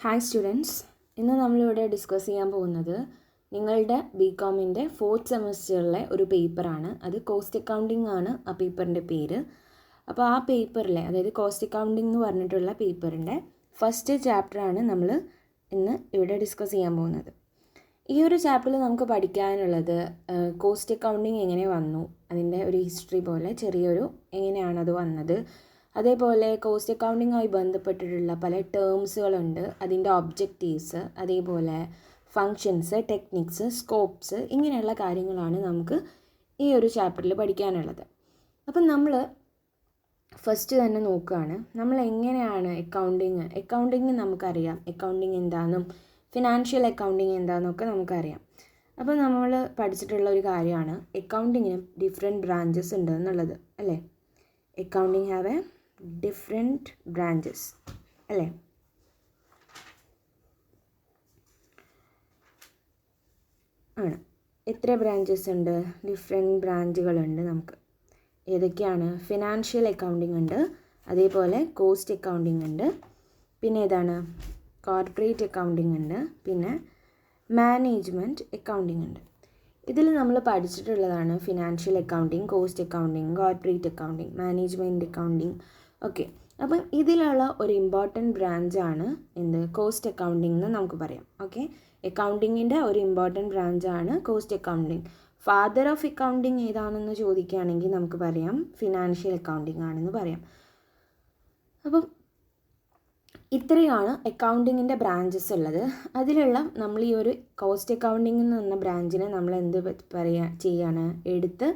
Hi students, ഇന്ന് നമ്മളിവിടെ discuss ചെയ്യാൻ പോകുന്നത് നിങ്ങളുടെ ബികോമിൻ്റെ 4th സെമസ്റ്ററിലെ ഒരു പേപ്പറാണ്. അത് കോസ്റ്റ് അക്കൗണ്ടിങ് ആണ് ആ പേപ്പറിൻ്റെ പേര്. അപ്പോൾ ആ പേപ്പറിലെ, അതായത് കോസ്റ്റ് അക്കൗണ്ടിങ് എന്ന് പറഞ്ഞിട്ടുള്ള പേപ്പറിൻ്റെ ഫസ്റ്റ് ചാപ്റ്ററാണ് നമ്മൾ ഇന്ന് ഇവിടെ ഡിസ്കസ് ചെയ്യാൻ പോകുന്നത്. ഈ ഒരു ചാപ്റ്ററിൽ നമുക്ക് പഠിക്കാനുള്ളത് കോസ്റ്റ് അക്കൗണ്ടിങ് എങ്ങനെ വന്നു, അതിൻ്റെ ഒരു ഹിസ്റ്ററി പോലെ ചെറിയൊരു എങ്ങനെയാണത് വന്നത്, അതേപോലെ കോസ്റ്റ് അക്കൗണ്ടിങ്ങുമായി ബന്ധപ്പെട്ടിട്ടുള്ള പല ടേംസുകളുണ്ട്, അതിൻ്റെ ഒബ്ജക്റ്റീവ്സ്, അതേപോലെ ഫങ്ഷൻസ്, ടെക്നിക്സ്, സ്കോപ്സ്, ഇങ്ങനെയുള്ള കാര്യങ്ങളാണ് നമുക്ക് ഈ ഒരു ചാപ്റ്ററിൽ പഠിക്കാനുള്ളത്. അപ്പം നമ്മൾ ഫസ്റ്റ് തന്നെ നോക്കുകയാണ് നമ്മൾ എങ്ങനെയാണ് അക്കൗണ്ടിങ് നമുക്കറിയാം, അക്കൗണ്ടിങ് എന്താണെന്നും ഫിനാൻഷ്യൽ അക്കൗണ്ടിങ് എന്താണെന്നൊക്കെ നമുക്കറിയാം. അപ്പോൾ നമ്മൾ പഠിച്ചിട്ടുള്ള ഒരു കാര്യമാണ് അക്കൗണ്ടിങ്ങിന് ഡിഫറെൻറ്റ് ബ്രാഞ്ചസ് ഉണ്ട് എന്നുള്ളത്, അല്ലേ? Accounting have A different branches, അല്ലേ? ആണ്. എത്ര ബ്രാഞ്ചസ് ഉണ്ട്? ഡിഫറെൻറ്റ് ബ്രാഞ്ചുകളുണ്ട് നമുക്ക്. ഏതൊക്കെയാണ്? ഫിനാൻഷ്യൽ അക്കൗണ്ടിങ് ഉണ്ട്, അതേപോലെ കോസ്റ്റ് അക്കൗണ്ടിങ് ഉണ്ട്, പിന്നെ ഏതാണ്? കോർപ്പറേറ്റ് അക്കൗണ്ടിങ് ഉണ്ട്, പിന്നെ മാനേജ്മെൻറ്റ് അക്കൗണ്ടിങ് ഉണ്ട്. ഇതിൽ നമ്മൾ പഠിച്ചിട്ടുള്ളതാണ് financial accounting, cost accounting, corporate accounting, management accounting. Okay, അപ്പം ഇതിലുള്ള ഒരു ഇമ്പോർട്ടൻറ്റ് ബ്രാഞ്ചാണ് എന്ത്? കോസ്റ്റ് അക്കൗണ്ടിങ് എന്ന് നമുക്ക് പറയാം. ഓക്കെ, അക്കൗണ്ടിങ്ങിൻ്റെ ഒരു ഇമ്പോർട്ടൻറ്റ് ബ്രാഞ്ചാണ് cost accounting. Father of accounting ഏതാണെന്ന് ചോദിക്കുകയാണെങ്കിൽ നമുക്ക് പറയാം ഫിനാൻഷ്യൽ അക്കൗണ്ടിങ് ആണെന്ന് പറയാം. അപ്പം ഇത്രയാണ് അക്കൗണ്ടിങ്ങിൻ്റെ ബ്രാഞ്ചസ് ഉള്ളത്. അതിലുള്ള നമ്മൾ ഈ ഒരു കോസ്റ്റ് അക്കൗണ്ടിങ് എന്ന് പറഞ്ഞ ബ്രാഞ്ചിനെ നമ്മൾ എന്ത് ചെയ്യാണ്? എടുത്ത്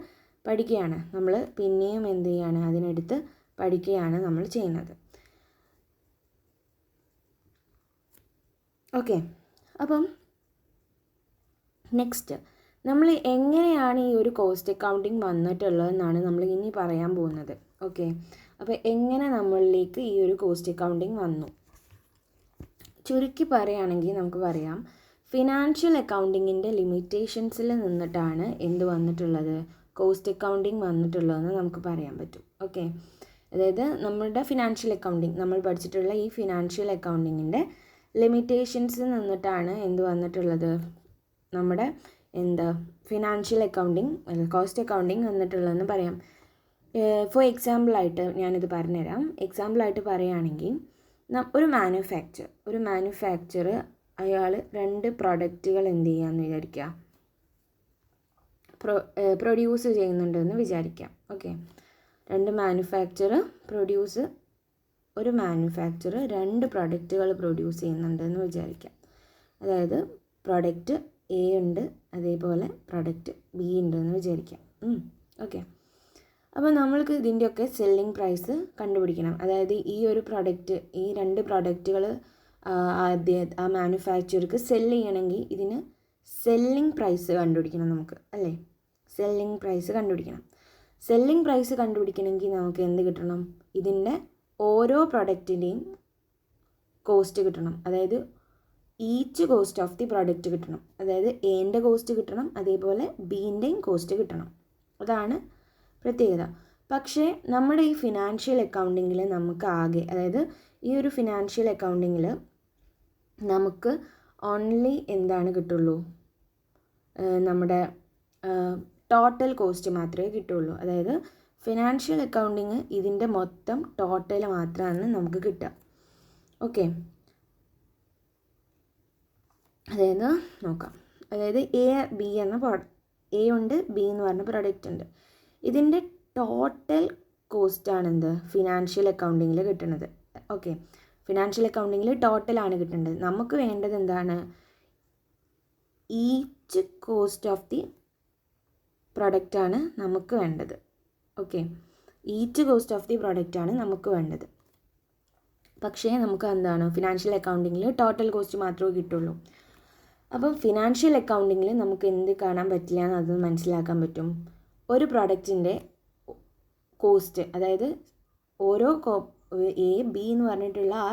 പഠിക്കുകയാണ്. നമ്മൾ പിന്നെയും എന്ത് ചെയ്യാണ്? അതിനെടുത്ത് പഠിക്കുകയാണ് നമ്മൾ ചെയ്യുന്നത്. ഓക്കെ, അപ്പം നെക്സ്റ്റ് നമ്മൾ എങ്ങനെയാണ് ഈ ഒരു കോസ്റ്റ് അക്കൗണ്ടിങ് വന്നിട്ടുള്ളതെന്നാണ് നമ്മൾ ഇനി പറയാൻ പോകുന്നത്. ഓക്കെ, അപ്പോൾ എങ്ങനെ നമ്മളിലേക്ക് ഈ ഒരു കോസ്റ്റ് അക്കൗണ്ടിങ് വന്നു? ചുരുക്കി പറയുകയാണെങ്കിൽ നമുക്ക് പറയാം ഫിനാൻഷ്യൽ അക്കൗണ്ടിങ്ങിൻ്റെ ലിമിറ്റേഷൻസിൽ നിന്നിട്ടാണ് എന്ത് വന്നിട്ടുള്ളത്? കോസ്റ്റ് അക്കൗണ്ടിങ് വന്നിട്ടുള്ളതെന്ന് നമുക്ക് പറയാൻ പറ്റും. ഓക്കെ, അതായത് നമ്മുടെ ഫിനാൻഷ്യൽ അക്കൗണ്ടിങ്, നമ്മൾ പഠിച്ചിട്ടുള്ള ഈ ഫിനാൻഷ്യൽ അക്കൗണ്ടിങ്ങിൻ്റെ ലിമിറ്റേഷൻസിൽ നിന്നിട്ടാണ് എന്ത് വന്നിട്ടുള്ളത്? നമ്മുടെ ഫിനാൻഷ്യൽ അക്കൗണ്ടിങ്, കോസ്റ്റ് അക്കൗണ്ടിങ് വന്നിട്ടുള്ളതെന്ന് പറയാം. ഫോർ എക്സാമ്പിളായിട്ട് ഞാനിത് പറഞ്ഞുതരാം. എക്സാമ്പിളായിട്ട് പറയുകയാണെങ്കിൽ ഒരു മാനുഫാക്ചർ അയാൾ 2 പ്രൊഡക്റ്റുകൾ എന്ത് ചെയ്യാമെന്ന് വിചാരിക്കുക, പ്രൊഡ്യൂസ് ചെയ്യുന്നുണ്ടെന്ന് വിചാരിക്കാം. ഓക്കെ, ഒരു മാനുഫാക്ചർ 2 പ്രൊഡക്റ്റുകൾ പ്രൊഡ്യൂസ് ചെയ്യുന്നുണ്ടെന്ന് വിചാരിക്കാം. അതായത് പ്രൊഡക്റ്റ് എ ഉണ്ട്, അതേപോലെ പ്രൊഡക്റ്റ് ബി ഉണ്ടെന്ന് വിചാരിക്കാം. ഓക്കെ, അപ്പോൾ നമ്മൾക്ക് ഇതിൻ്റെയൊക്കെ സെല്ലിംഗ് പ്രൈസ് കണ്ടുപിടിക്കണം. അതായത് ഈ ഒരു പ്രൊഡക്റ്റ്, ഈ 2 പ്രൊഡക്റ്റുകൾ ആ മാനുഫാക്ചർക്ക് സെല്ല് ചെയ്യണമെങ്കിൽ ഇതിന് സെല്ലിംഗ് പ്രൈസ് കണ്ടുപിടിക്കണം നമുക്ക്, അല്ലേ? സെല്ലിംഗ് പ്രൈസ് കണ്ടുപിടിക്കണം. സെല്ലിംഗ് പ്രൈസ് കണ്ടുപിടിക്കണമെങ്കിൽ നമുക്ക് എന്ത് കിട്ടണം? ഇതിൻ്റെ ഓരോ പ്രൊഡക്റ്റിൻ്റെയും കോസ്റ്റ് കിട്ടണം. അതായത് each cost of the product കിട്ടണം. അതായത് എൻ്റെ കോസ്റ്റ് കിട്ടണം, അതേപോലെ ബീൻ്റെയും കോസ്റ്റ് കിട്ടണം. അതാണ് പ്രത്യേകത. പക്ഷേ നമ്മുടെ ഈ ഫിനാൻഷ്യൽ അക്കൗണ്ടിങ്ങിൽ നമുക്ക് ആകെ, അതായത് ഈ ഒരു ഫിനാൻഷ്യൽ അക്കൗണ്ടിങ്ങിൽ നമുക്ക് ഓൺലി എന്താണ് കിട്ടുള്ളൂ? നമ്മുടെ ടോട്ടൽ കോസ്റ്റ് മാത്രമേ കിട്ടുള്ളൂ. അതായത് ഫിനാൻഷ്യൽ അക്കൗണ്ടിങ് ഇതിൻ്റെ മൊത്തം ടോട്ടൽ മാത്രമാണ് നമുക്ക് കിട്ടുക. ഓക്കെ, അതായത് നോക്കാം. അതായത് എ ഉണ്ട്, ബി എന്ന് പറഞ്ഞ പ്രൊഡക്റ്റ് ഉണ്ട്. ഇതിൻ്റെ ടോട്ടൽ കോസ്റ്റാണ് എന്ത്? ഫിനാൻഷ്യൽ അക്കൗണ്ടിങ്ങിൽ കിട്ടുന്നത്. ഓക്കെ, ഫിനാൻഷ്യൽ അക്കൗണ്ടിങ്ങിൽ ടോട്ടലാണ് കിട്ടേണ്ടത്. നമുക്ക് വേണ്ടത് എന്താണ്? ഈച്ച് കോസ്റ്റ് ഓഫ് ദി പ്രൊഡക്റ്റാണ് നമുക്ക് വേണ്ടത്. Okay, each cost of the പ്രൊഡക്റ്റാണ് നമുക്ക് വേണ്ടത്. പക്ഷേ നമുക്ക് എന്താണ്? ഫിനാൻഷ്യൽ അക്കൗണ്ടിങ്ങിൽ ടോട്ടൽ കോസ്റ്റ് മാത്രമേ കിട്ടുള്ളൂ. അപ്പം ഫിനാൻഷ്യൽ അക്കൗണ്ടിങ്ങിൽ നമുക്ക് എന്ത് കാണാൻ പറ്റില്ല എന്ന് അത് മനസ്സിലാക്കാൻ പറ്റും. ഒരു പ്രൊഡക്റ്റിൻ്റെ കോസ്റ്റ്, അതായത് ഓരോ എ ബി എന്ന് പറഞ്ഞിട്ടുള്ള ആ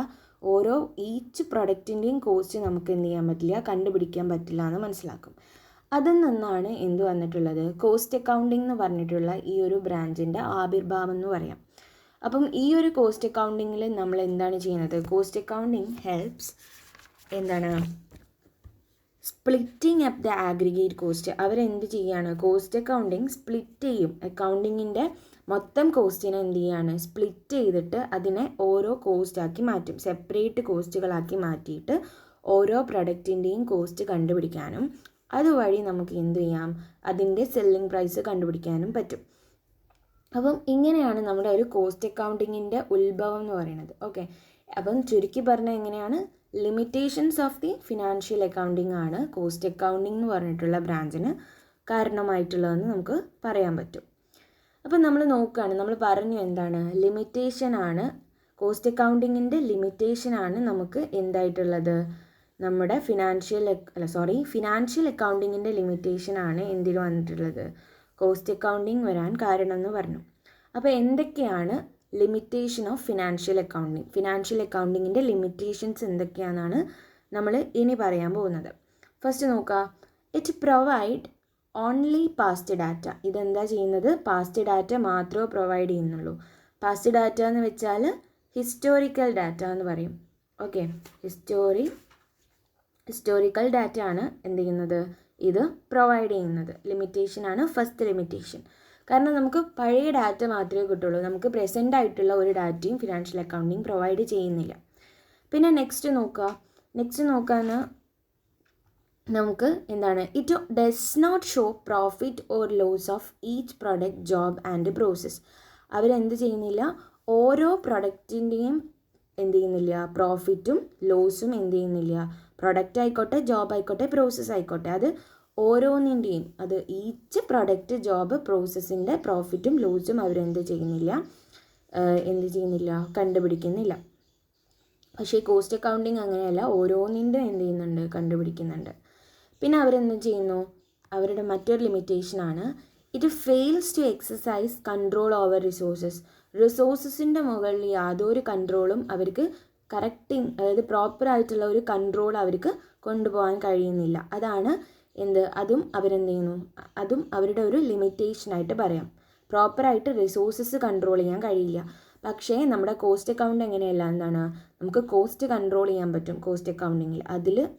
ഓരോ ഈച്ച് പ്രൊഡക്റ്റിൻ്റെയും കോസ്റ്റ് നമുക്ക് എന്ത് ചെയ്യാൻ പറ്റില്ല? കണ്ടുപിടിക്കാൻ പറ്റില്ല എന്ന് മനസ്സിലാക്കും. അതിൽ നിന്നാണ് എന്ത് വന്നിട്ടുള്ളത്? കോസ്റ്റ് അക്കൗണ്ടിങ് എന്ന് പറഞ്ഞിട്ടുള്ള ഈ ഒരു ബ്രാഞ്ചിൻ്റെ ആവിർഭാവം എന്ന് പറയാം. അപ്പം ഈ ഒരു കോസ്റ്റ് അക്കൗണ്ടിങ്ങിൽ നമ്മൾ എന്താണ് ചെയ്യുന്നത്? കോസ്റ്റ് അക്കൗണ്ടിങ് ഹെൽപ്സ് എന്താണ് splitting up the aggregate cost. അവരെന്ത് ചെയ്യാണ്, കോസ്റ്റ് അക്കൗണ്ടിങ് സ്പ്ലിറ്റ് ചെയ്യും. അക്കൗണ്ടിങ്ങിൻ്റെ മൊത്തം കോസ്റ്റിനെ എന്ത് ചെയ്യാണ്, സ്പ്ലിറ്റ് ചെയ്തിട്ട് അതിനെ ഓരോ കോസ്റ്റാക്കി മാറ്റും. സെപ്പറേറ്റ് കോസ്റ്റുകളാക്കി മാറ്റിയിട്ട് ഓരോ പ്രൊഡക്റ്റിൻ്റെയും കോസ്റ്റ് കണ്ടുപിടിക്കാനും അതുവഴി നമുക്ക് എന്ത് ചെയ്യാം, അതിൻ്റെ സെല്ലിംഗ് പ്രൈസ് കണ്ടുപിടിക്കാനും പറ്റും. അപ്പം ഇങ്ങനെയാണ് നമ്മുടെ ഒരു കോസ്റ്റ് അക്കൗണ്ടിങ്ങിൻ്റെ ഉത്ഭവം എന്ന് പറയുന്നത്. ഓക്കെ, അപ്പം ചുരുക്കി പറഞ്ഞാൽ എങ്ങനെയാണ്, limitations of the financial accounting ആണ് കോസ്റ്റ് അക്കൗണ്ടിങ് എന്ന് പറഞ്ഞിട്ടുള്ള ബ്രാഞ്ചിന് കാരണമായിട്ടുള്ളതെന്ന് നമുക്ക് പറയാൻ പറ്റും. അപ്പം നമ്മൾ നോക്കുകയാണ്, നമ്മൾ പറഞ്ഞു എന്താണ് ലിമിറ്റേഷനാണ്, കോസ്റ്റ് അക്കൗണ്ടിങ്ങിൻ്റെ ലിമിറ്റേഷനാണ് നമുക്ക് എന്തായിട്ടുള്ളത്, നമ്മുടെ ഫിനാൻഷ്യൽ അക്കൗണ്ടിങ്ങിൻ്റെ ലിമിറ്റേഷനാണ് എന്തിൽ വന്നിട്ടുള്ളത്, കോസ്റ്റ് അക്കൗണ്ടിങ് വരാൻ കാരണം എന്ന് പറഞ്ഞു. അപ്പോൾ എന്തൊക്കെയാണ് ലിമിറ്റേഷൻ ഓഫ് ഫിനാൻഷ്യൽ അക്കൗണ്ടിങ്ങിൻ്റെ ലിമിറ്റേഷൻസ് എന്തൊക്കെയാണെന്നാണ് നമ്മൾ ഇനി പറയാൻ പോകുന്നത്. ഫസ്റ്റ് നോക്കുക, it provide only past data. ഇതെന്താ ചെയ്യുന്നത്, പാസ്റ്റ് ഡാറ്റ മാത്രമേ പ്രൊവൈഡ് ചെയ്യുന്നുള്ളൂ. പാസ്റ്റ് ഡാറ്റ എന്ന് വെച്ചാൽ ഹിസ്റ്റോറിക്കൽ ഡാറ്റ എന്ന് പറയും. ഓക്കെ, ഹിസ്റ്റോറിക്കൽ ഡാറ്റ ആണ് എന്ത് ചെയ്യുന്നത്, ഇത് പ്രൊവൈഡ് ചെയ്യുന്നത്. ലിമിറ്റേഷനാണ് ഫസ്റ്റ് ലിമിറ്റേഷൻ. കാരണം നമുക്ക് പഴയ ഡാറ്റ മാത്രമേ കിട്ടുള്ളൂ, നമുക്ക് പ്രസൻ്റ് ആയിട്ടുള്ള ഒരു ഡാറ്റയും ഫിനാൻഷ്യൽ അക്കൗണ്ടിങ് പ്രൊവൈഡ് ചെയ്യുന്നില്ല. പിന്നെ നെക്സ്റ്റ് നോക്കാൻ നമുക്ക് എന്താണ്, it does not show profit or loss of each product, job and process. അവരെന്ത് ചെയ്യുന്നില്ല, ഓരോ പ്രൊഡക്റ്റിൻ്റെയും എന്ത് ചെയ്യുന്നില്ല, പ്രോഫിറ്റും ലോസും എന്ത് ചെയ്യുന്നില്ല, പ്രൊഡക്റ്റ് ആയിക്കോട്ടെ, ജോബ് ആയിക്കോട്ടെ, പ്രോസസ്സ് ആയിക്കോട്ടെ, അത് ഓരോന്നിൻ്റെയും, അത് ഈച്ച് പ്രൊഡക്റ്റ്, ജോബ്, പ്രോസസ്സിൻ്റെ പ്രോഫിറ്റും ലോസും അവരെന്ത് ചെയ്യുന്നില്ല, കണ്ടുപിടിക്കുന്നില്ല. പക്ഷേ കോസ്റ്റ് അക്കൗണ്ടിങ് അങ്ങനെയല്ല, ഓരോന്നിൻ്റെ എന്ത് ചെയ്യുന്നുണ്ട്, കണ്ടുപിടിക്കുന്നുണ്ട്. പിന്നെ അവരെന്ത് ചെയ്യുന്നു, അവരുടെ മറ്റൊരു ലിമിറ്റേഷനാണ് it fails to exercise control over റിസോഴ്സസിൻ്റെ മുകളിൽ യാതൊരു കൺട്രോളും അവർക്ക് അതായത് പ്രോപ്പറായിട്ടുള്ള ഒരു കൺട്രോൾ അവർക്ക് കൊണ്ടുപോകാൻ കഴിയുന്നില്ല. അതാണ് അതും അവരുടെ ഒരു ലിമിറ്റേഷനായിട്ട് പറയാം. പ്രോപ്പറായിട്ട് റിസോഴ്സസ് കൺട്രോൾ ചെയ്യാൻ കഴിയില്ല. പക്ഷേ നമ്മുടെ കോസ്റ്റ് അക്കൗണ്ട് എങ്ങനെയല്ല, നമുക്ക് കോസ്റ്റ് കൺട്രോൾ ചെയ്യാൻ പറ്റും കോസ്റ്റ് അക്കൗണ്ടിങ്ങിൽ.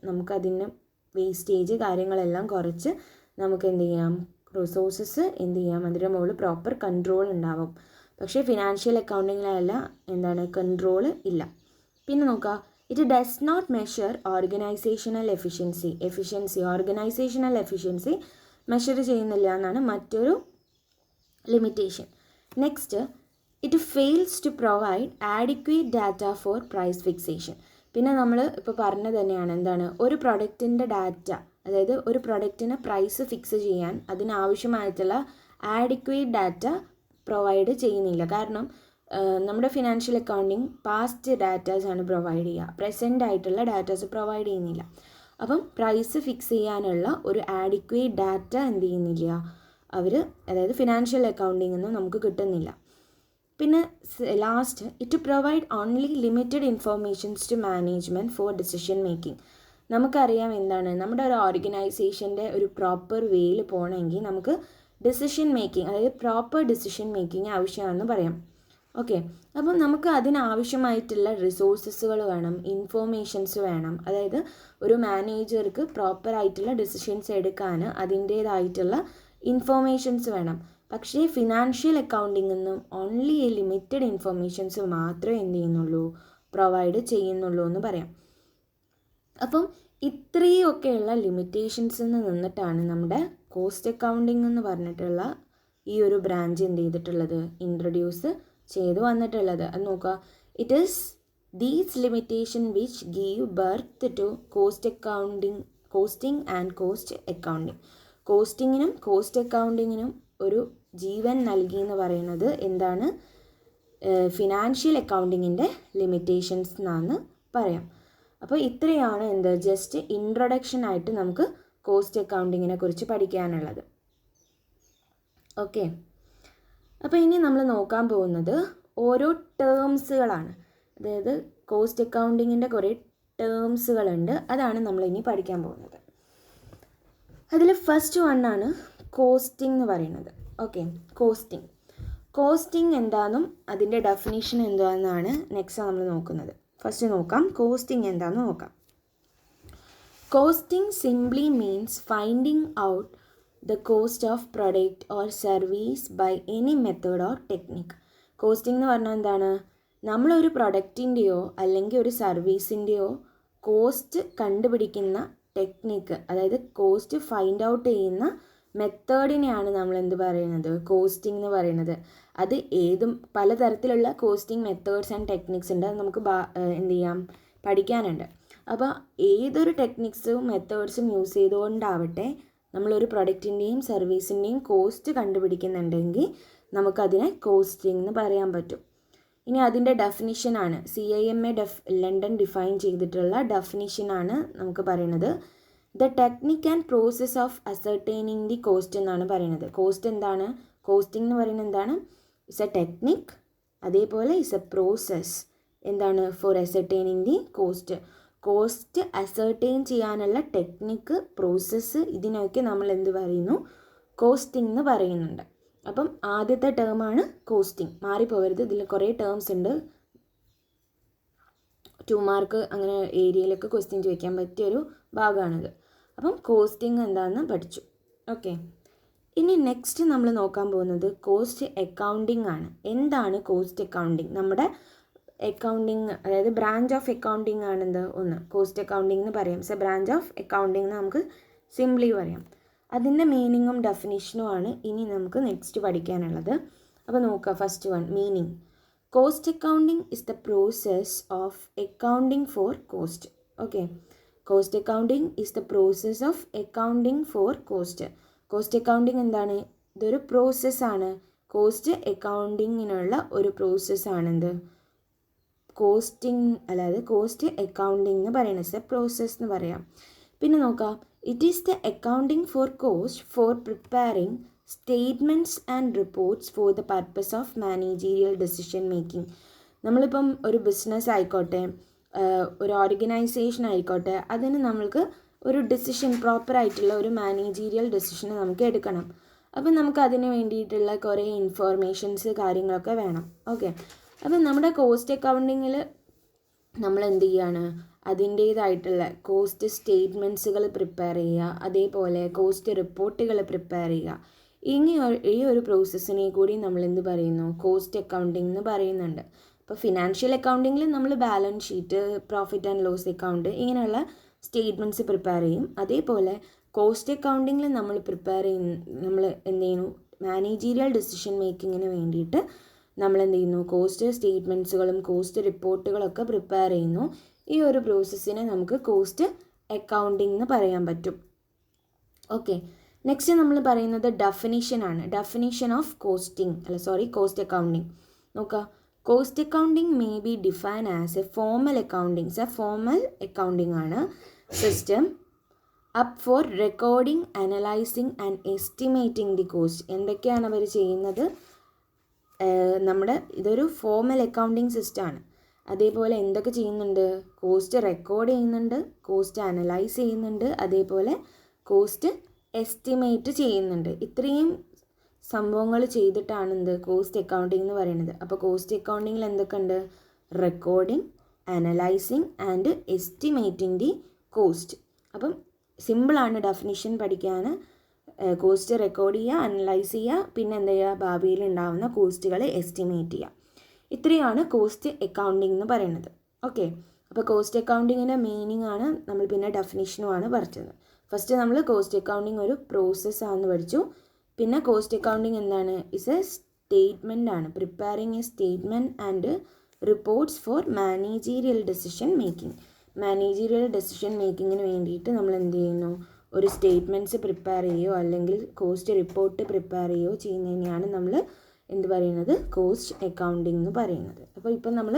നമുക്കതിന് വേസ്റ്റേജ് കാര്യങ്ങളെല്ലാം കുറച്ച് നമുക്ക് എന്ത് ചെയ്യാം, റിസോഴ്സസ് അതിൻ്റെ മുകളിൽ പ്രോപ്പർ കൺട്രോൾ ഉണ്ടാവും. പക്ഷേ ഫിനാൻഷ്യൽ അക്കൗണ്ടിങ്ങിലല്ല കൺട്രോൾ ഇല്ല. പിന്നെ നോക്കുക, it does not measure organizational efficiency measure ചെയ്യുന്നില്ല എന്നാണ് മറ്റൊരു limitation. Next, it fails to provide adequate data for price fixation. പിന്നെ നമ്മൾ ഇപ്പോൾ പറഞ്ഞത് തന്നെയാണ് ഒരു പ്രൊഡക്റ്റിൻ്റെ ഡാറ്റ, അതായത് ഒരു പ്രൊഡക്റ്റിന് പ്രൈസ് ഫിക്സ് ചെയ്യാൻ അതിനാവശ്യമായിട്ടുള്ള ആഡിക്വേറ്റ് ഡാറ്റ പ്രൊവൈഡ് ചെയ്യുന്നില്ല. കാരണം നമ്മുടെ ഫിനാൻഷ്യൽ അക്കൗണ്ടിങ് പാസ്റ്റ് ഡാറ്റാസാണ് പ്രൊവൈഡ് ചെയ്യുക, പ്രസൻ്റ് ആയിട്ടുള്ള ഡാറ്റാസ് പ്രൊവൈഡ് ചെയ്യുന്നില്ല. അപ്പം പ്രൈസ് ഫിക്സ് ചെയ്യാനുള്ള ഒരു ആഡിക്വേറ്റ് ഡാറ്റ എന്ത് ചെയ്യുന്നില്ല അതായത് ഫിനാൻഷ്യൽ അക്കൗണ്ടിങ്ങിൽ നിന്ന് നമുക്ക് കിട്ടുന്നില്ല. പിന്നെ last, it provide only limited informations to management for decision making. നമുക്കറിയാം നമ്മുടെ ഒരു ഓർഗനൈസേഷൻ്റെ ഒരു പ്രോപ്പർ വേയിൽ പോകണമെങ്കിൽ നമുക്ക് ഡിസിഷൻ മേക്കിംഗ്, അതായത് പ്രോപ്പർ ഡിസിഷൻ മേക്കിംഗ് ആവശ്യമാണെന്ന് പറയാം. ഓക്കെ, അപ്പം നമുക്ക് അതിനാവശ്യമായിട്ടുള്ള റിസോഴ്സസുകൾ വേണം, ഇൻഫോർമേഷൻസ് വേണം. അതായത് ഒരു മാനേജർക്ക് പ്രോപ്പറായിട്ടുള്ള ഡിസിഷൻസ് എടുക്കാൻ അതിൻ്റേതായിട്ടുള്ള ഇൻഫോർമേഷൻസ് വേണം. പക്ഷേ ഫിനാൻഷ്യൽ അക്കൗണ്ടിങ്ങിൽ നിന്നും ഓൺലി ലിമിറ്റഡ് ഇൻഫോർമേഷൻസ് മാത്രമേ പ്രൊവൈഡ് ചെയ്യുന്നുള്ളൂ എന്ന് പറയാം. അപ്പം ഇത്രയൊക്കെയുള്ള ലിമിറ്റേഷൻസിൽ നിന്നിട്ടാണ് നമ്മുടെ കോസ്റ്റ് അക്കൗണ്ടിങ് എന്ന് പറഞ്ഞിട്ടുള്ള ഈ ഒരു ബ്രാഞ്ച് എന്ത് ചെയ്തിട്ടുള്ളത്, ഇൻട്രൊഡ്യൂസ് ചെയ്ത് വന്നിട്ടുള്ളത്. അത് നോക്കുക, it is these limitation which give birth to costing and cost accounting. കോസ്റ്റിങ്ങിനും കോസ്റ്റ് അക്കൗണ്ടിങ്ങിനും ഒരു ജീവൻ നൽകി എന്ന് പറയുന്നത് ഫിനാൻഷ്യൽ അക്കൗണ്ടിങ്ങിൻ്റെ ലിമിറ്റേഷൻസ് എന്നാണ് പറയാം. അപ്പോൾ ഇത്രയാണ് ജസ്റ്റ് ഇൻട്രൊഡക്ഷൻ ആയിട്ട് നമുക്ക് കോസ്റ്റ് അക്കൗണ്ടിങ്ങിനെ കുറിച്ച് പഠിക്കാനുള്ളത്. ഓക്കെ, അപ്പോൾ ഇനി നമ്മൾ നോക്കാൻ പോകുന്നത് ഓരോ ടേംസുകളാണ്. അതായത് കോസ്റ്റ് അക്കൗണ്ടിങ്ങിൻ്റെ കുറേ ടേംസുകളുണ്ട്, അതാണ് നമ്മൾ ഇനി പഠിക്കാൻ പോകുന്നത്. അതിൽ ഫസ്റ്റ് വണ്ണാണ് കോസ്റ്റിംഗ് എന്ന് പറയുന്നത്. ഓക്കെ, കോസ്റ്റിംഗ് എന്താണെന്നും അതിൻ്റെ ഡെഫിനിഷൻ എന്താണെന്നാണ് നെക്സ്റ്റ് നമ്മൾ നോക്കുന്നത്. ഫസ്റ്റ് നോക്കാം കോസ്റ്റിംഗ് എന്താണെന്ന് നോക്കാം. Costing simply means finding out the cost of product or service by any method or technique. Costing എന്ന് പറഞ്ഞാൽ എന്താണ്? നമ്മളൊരു പ്രൊഡക്റ്റിൻ്റെയോ അല്ലെങ്കിൽ ഒരു സർവീസിൻ്റെയോ കോസ്റ്റ് കണ്ടുപിടിക്കുന്ന ടെക്നിക്ക്, അതായത് കോസ്റ്റ് ഫൈൻഡ് ഔട്ട് ചെയ്യുന്ന മെത്തേഡിനെയാണ് നമ്മൾ എന്ത് പറയുന്നത്? കോസ്റ്റിംഗ് എന്ന് പറയുന്നത്. അത് പലതരത്തിലുള്ള കോസ്റ്റിംഗ് മെത്തേഡ്സ് ആൻഡ് ടെക്നിക്സ് ഉണ്ട്. അത് നമുക്ക് എന്ത് ചെയ്യാം, പഠിക്കാനുണ്ട്. അപ്പോൾ ഏതൊരു ടെക്നിക്സും മെത്തേഡ്സും യൂസ് ചെയ്തുകൊണ്ടാവട്ടെ നമ്മളൊരു പ്രൊഡക്റ്റിൻ്റെയും സർവീസിൻ്റെയും കോസ്റ്റ് കണ്ടുപിടിക്കുന്നുണ്ടെങ്കിൽ നമുക്കതിനെ കോസ്റ്റിംഗ് എന്ന് പറയാൻ പറ്റും. ഇനി അതിൻ്റെ ഡെഫിനിഷനാണ് CIMA ലണ്ടൻ ഡിഫൈൻ ചെയ്തിട്ടുള്ള ഡെഫിനിഷനാണ് നമുക്ക് പറയുന്നത്. The technique and process of ascertaining the cost എന്നാണ് പറയുന്നത്. കോസ്റ്റ് എന്താണ്? കോസ്റ്റിംഗ് എന്ന് പറയുന്നത് എന്താണ്? ഇറ്റ്സ് എ ടെക്നിക്, അതേപോലെ ഇറ്റ്സ് എ പ്രോസസ് എന്താണ്? For ascertaining the cost. Cost ascertain ചെയ്യാനുള്ള ടെക്നിക്ക്, പ്രോസസ്സ്, ഇതിനൊക്കെ നമ്മൾ എന്ത് പറയുന്നു? കോസ്റ്റിംഗ് എന്ന് പറയുന്നുണ്ട്. അപ്പം ആദ്യത്തെ ടേമാണ് കോസ്റ്റിംഗ്. മാറിപ്പോകരുത്, ഇതിൽ കുറേ ടേംസ് ഉണ്ട്. 2 മാർക്ക് അങ്ങനെ ഏരിയയിലൊക്കെ ക്വസ്റ്റ്യൻ ചോദിക്കാൻ പറ്റിയൊരു ഭാഗമാണിത്. അപ്പം കോസ്റ്റിംഗ് എന്താണെന്ന് പഠിച്ചു. ഓക്കെ, ഇനി നെക്സ്റ്റ് നമ്മൾ നോക്കാൻ പോകുന്നത് കോസ്റ്റ് അക്കൗണ്ടിങ് ആണ്. എന്താണ് കോസ്റ്റ് അക്കൗണ്ടിങ്? നമ്മുടെ അക്കൗണ്ടിങ്, അതായത് ബ്രാഞ്ച് ഓഫ് അക്കൗണ്ടിങ് ആണെന്ത്? ഒന്ന് കോസ്റ്റ് അക്കൗണ്ടിങ് എന്ന് പറയാം. സോ ബ്രാഞ്ച് ഓഫ് അക്കൗണ്ടിങ് എന്ന് നമുക്ക് സിംപ്ലി പറയാം. അതിൻ്റെ മീനിങ്ങും ഡെഫിനിഷനുമാണ് ഇനി നമുക്ക് നെക്സ്റ്റ് പഠിക്കാനുള്ളത്. അപ്പോൾ നോക്കുക, first one meaning. Cost accounting is the process of accounting for cost. Okay, cost accounting is the process of accounting for cost. Cost accounting എന്താണ്? ഇതൊരു പ്രോസസ്സാണ്. കോസ്റ്റ് അക്കൗണ്ടിങ്ങിനുള്ള ഒരു പ്രോസസ്സാണെന്ത്? കോസ്റ്റിംഗ്, അതായത് കോസ്റ്റ് അക്കൗണ്ടിങ് എന്ന് പറയുന്നത് പ്രോസസ് എന്ന് പറയാം. പിന്നെ നോക്കാം, it is the accounting for cost for preparing statements and reports four the purpose of managerial decision making. നമ്മളിപ്പം ഒരു ബിസിനസ് ആയിക്കോട്ടെ, ഒരു ഓർഗനൈസേഷൻ ആയിക്കോട്ടെ, അതിന് നമ്മൾക്ക് ഒരു ഡിസിഷൻ, പ്രോപ്പറായിട്ടുള്ള ഒരു മാനേജീരിയൽ ഡെസിഷൻ നമുക്ക് എടുക്കണം. അപ്പം നമുക്ക് അതിന് വേണ്ടിയിട്ടുള്ള കുറേ ഇൻഫോർമേഷൻസ് കാര്യങ്ങളൊക്കെ വേണം. ഓക്കെ, അപ്പം നമ്മുടെ കോസ്റ്റ് അക്കൗണ്ടിങ്ങിൽ നമ്മൾ എന്ത് ചെയ്യാണ്? അതിൻ്റേതായിട്ടുള്ള കോസ്റ്റ് സ്റ്റേറ്റ്മെൻറ്റ്സുകൾ പ്രിപ്പയർ ചെയ്യുക, അതേപോലെ കോസ്റ്റ് റിപ്പോർട്ടുകൾ പ്രിപ്പയർ ചെയ്യുക. ഈ ഒരു പ്രോസസ്സിനെ കൂടി നമ്മൾ എന്ത് പറയുന്നു? കോസ്റ്റ് അക്കൗണ്ടിങ് എന്ന് പറയുന്നുണ്ട്. ഇപ്പോൾ ഫിനാൻഷ്യൽ അക്കൗണ്ടിങ്ങിൽ നമ്മൾ balance sheet, profit and loss account, ഇങ്ങനെയുള്ള സ്റ്റേറ്റ്മെൻറ്റ്സ് പ്രിപ്പയർ ചെയ്യും. അതേപോലെ കോസ്റ്റ് അക്കൗണ്ടിങ്ങിൽ നമ്മൾ എന്ത് ചെയ്യുന്നു? മാനേജീരിയൽ ഡെസിഷൻ മേക്കിങ്ങിന് വേണ്ടിയിട്ട് നമ്മൾ എന്ത് ചെയ്യുന്നു? കോസ്റ്റ് സ്റ്റേറ്റ്മെൻറ്റ്സുകളും കോസ്റ്റ് റിപ്പോർട്ടുകളൊക്കെ പ്രിപ്പയർ ചെയ്യുന്നു. ഈ ഒരു പ്രോസസ്സിനെ നമുക്ക് കോസ്റ്റ് അക്കൗണ്ടിങ് എന്ന് പറയാൻ പറ്റും. ഓക്കെ, നെക്സ്റ്റ് നമ്മൾ പറയുന്നത് ഡെഫിനിഷനാണ്. Definition of cost accounting. നോക്കുക, cost accounting may be define as a formal accounting. Formal accounting ആണ് system up for recording, analysing and estimating the cost. എന്തൊക്കെയാണ് അവർ ചെയ്യുന്നത്? ഇതൊരു ഫോർമൽ അക്കൗണ്ടിങ് സിസ്റ്റമാണ്. അതേപോലെ എന്തൊക്കെ ചെയ്യുന്നുണ്ട്? കോസ്റ്റ് റെക്കോർഡ് ചെയ്യുന്നുണ്ട്, കോസ്റ്റ് അനലൈസ് ചെയ്യുന്നുണ്ട്, അതേപോലെ കോസ്റ്റ് എസ്റ്റിമേറ്റ് ചെയ്യുന്നുണ്ട്. ഇത്രയും സംഭവങ്ങൾ ചെയ്തിട്ടാണ് കോസ്റ്റ് അക്കൗണ്ടിങ് എന്ന് പറയുന്നത്. അപ്പോൾ കോസ്റ്റ് അക്കൗണ്ടിങ്ങിൽ എന്തൊക്കെ ഉണ്ട്? Recording, analysing and estimating the cost. അപ്പം സിമ്പിളാണ് ഡെഫിനിഷൻ പഠിക്കാൻ. കോസ്റ്റ് റെക്കോർഡ് ചെയ്യുക, അനലൈസ് ചെയ്യുക, പിന്നെ എന്താ ചെയ്യുക? ഭാവിയിൽ ഉണ്ടാകുന്ന കോസ്റ്റുകളെ എസ്റ്റിമേറ്റ് ചെയ്യുക. ഇത്രയാണ് കോസ്റ്റ് അക്കൗണ്ടിങ് എന്ന് പറയുന്നത്. ഓക്കെ, അപ്പോൾ കോസ്റ്റ് അക്കൗണ്ടിങ്ങിൻ്റെ മീനിങ് ആണ് നമ്മൾ പിന്നെ ഡെഫിനിഷനുമാണ് പഠിച്ചത്. ഫസ്റ്റ് നമ്മൾ കോസ്റ്റ് അക്കൗണ്ടിങ് ഒരു പ്രോസസ്സാണെന്ന് പഠിച്ചു. പിന്നെ കോസ്റ്റ് അക്കൗണ്ടിങ് എന്താണ്? ഇസ് എ സ്റ്റേറ്റ്മെൻ്റ് ആണ്. Preparing a statement and reports for managerial decision making. Managerial decision മേക്കിങ്ങിന് വേണ്ടിയിട്ട് നമ്മൾ എന്ത് ചെയ്യുന്നു? ഒരു സ്റ്റേറ്റ്മെൻറ്റ്സ് പ്രിപ്പയർ ചെയ്യുകയോ അല്ലെങ്കിൽ കോസ്റ്റ് റിപ്പോർട്ട് പ്രിപ്പയർ ചെയ്യുകയോ ചെയ്യുന്നതിനെയാണ് നമ്മൾ എന്ത് പറയുന്നത്? കോസ്റ്റ് അക്കൗണ്ടിങ് എന്ന് പറയുന്നത്. അപ്പോൾ ഇപ്പം നമ്മൾ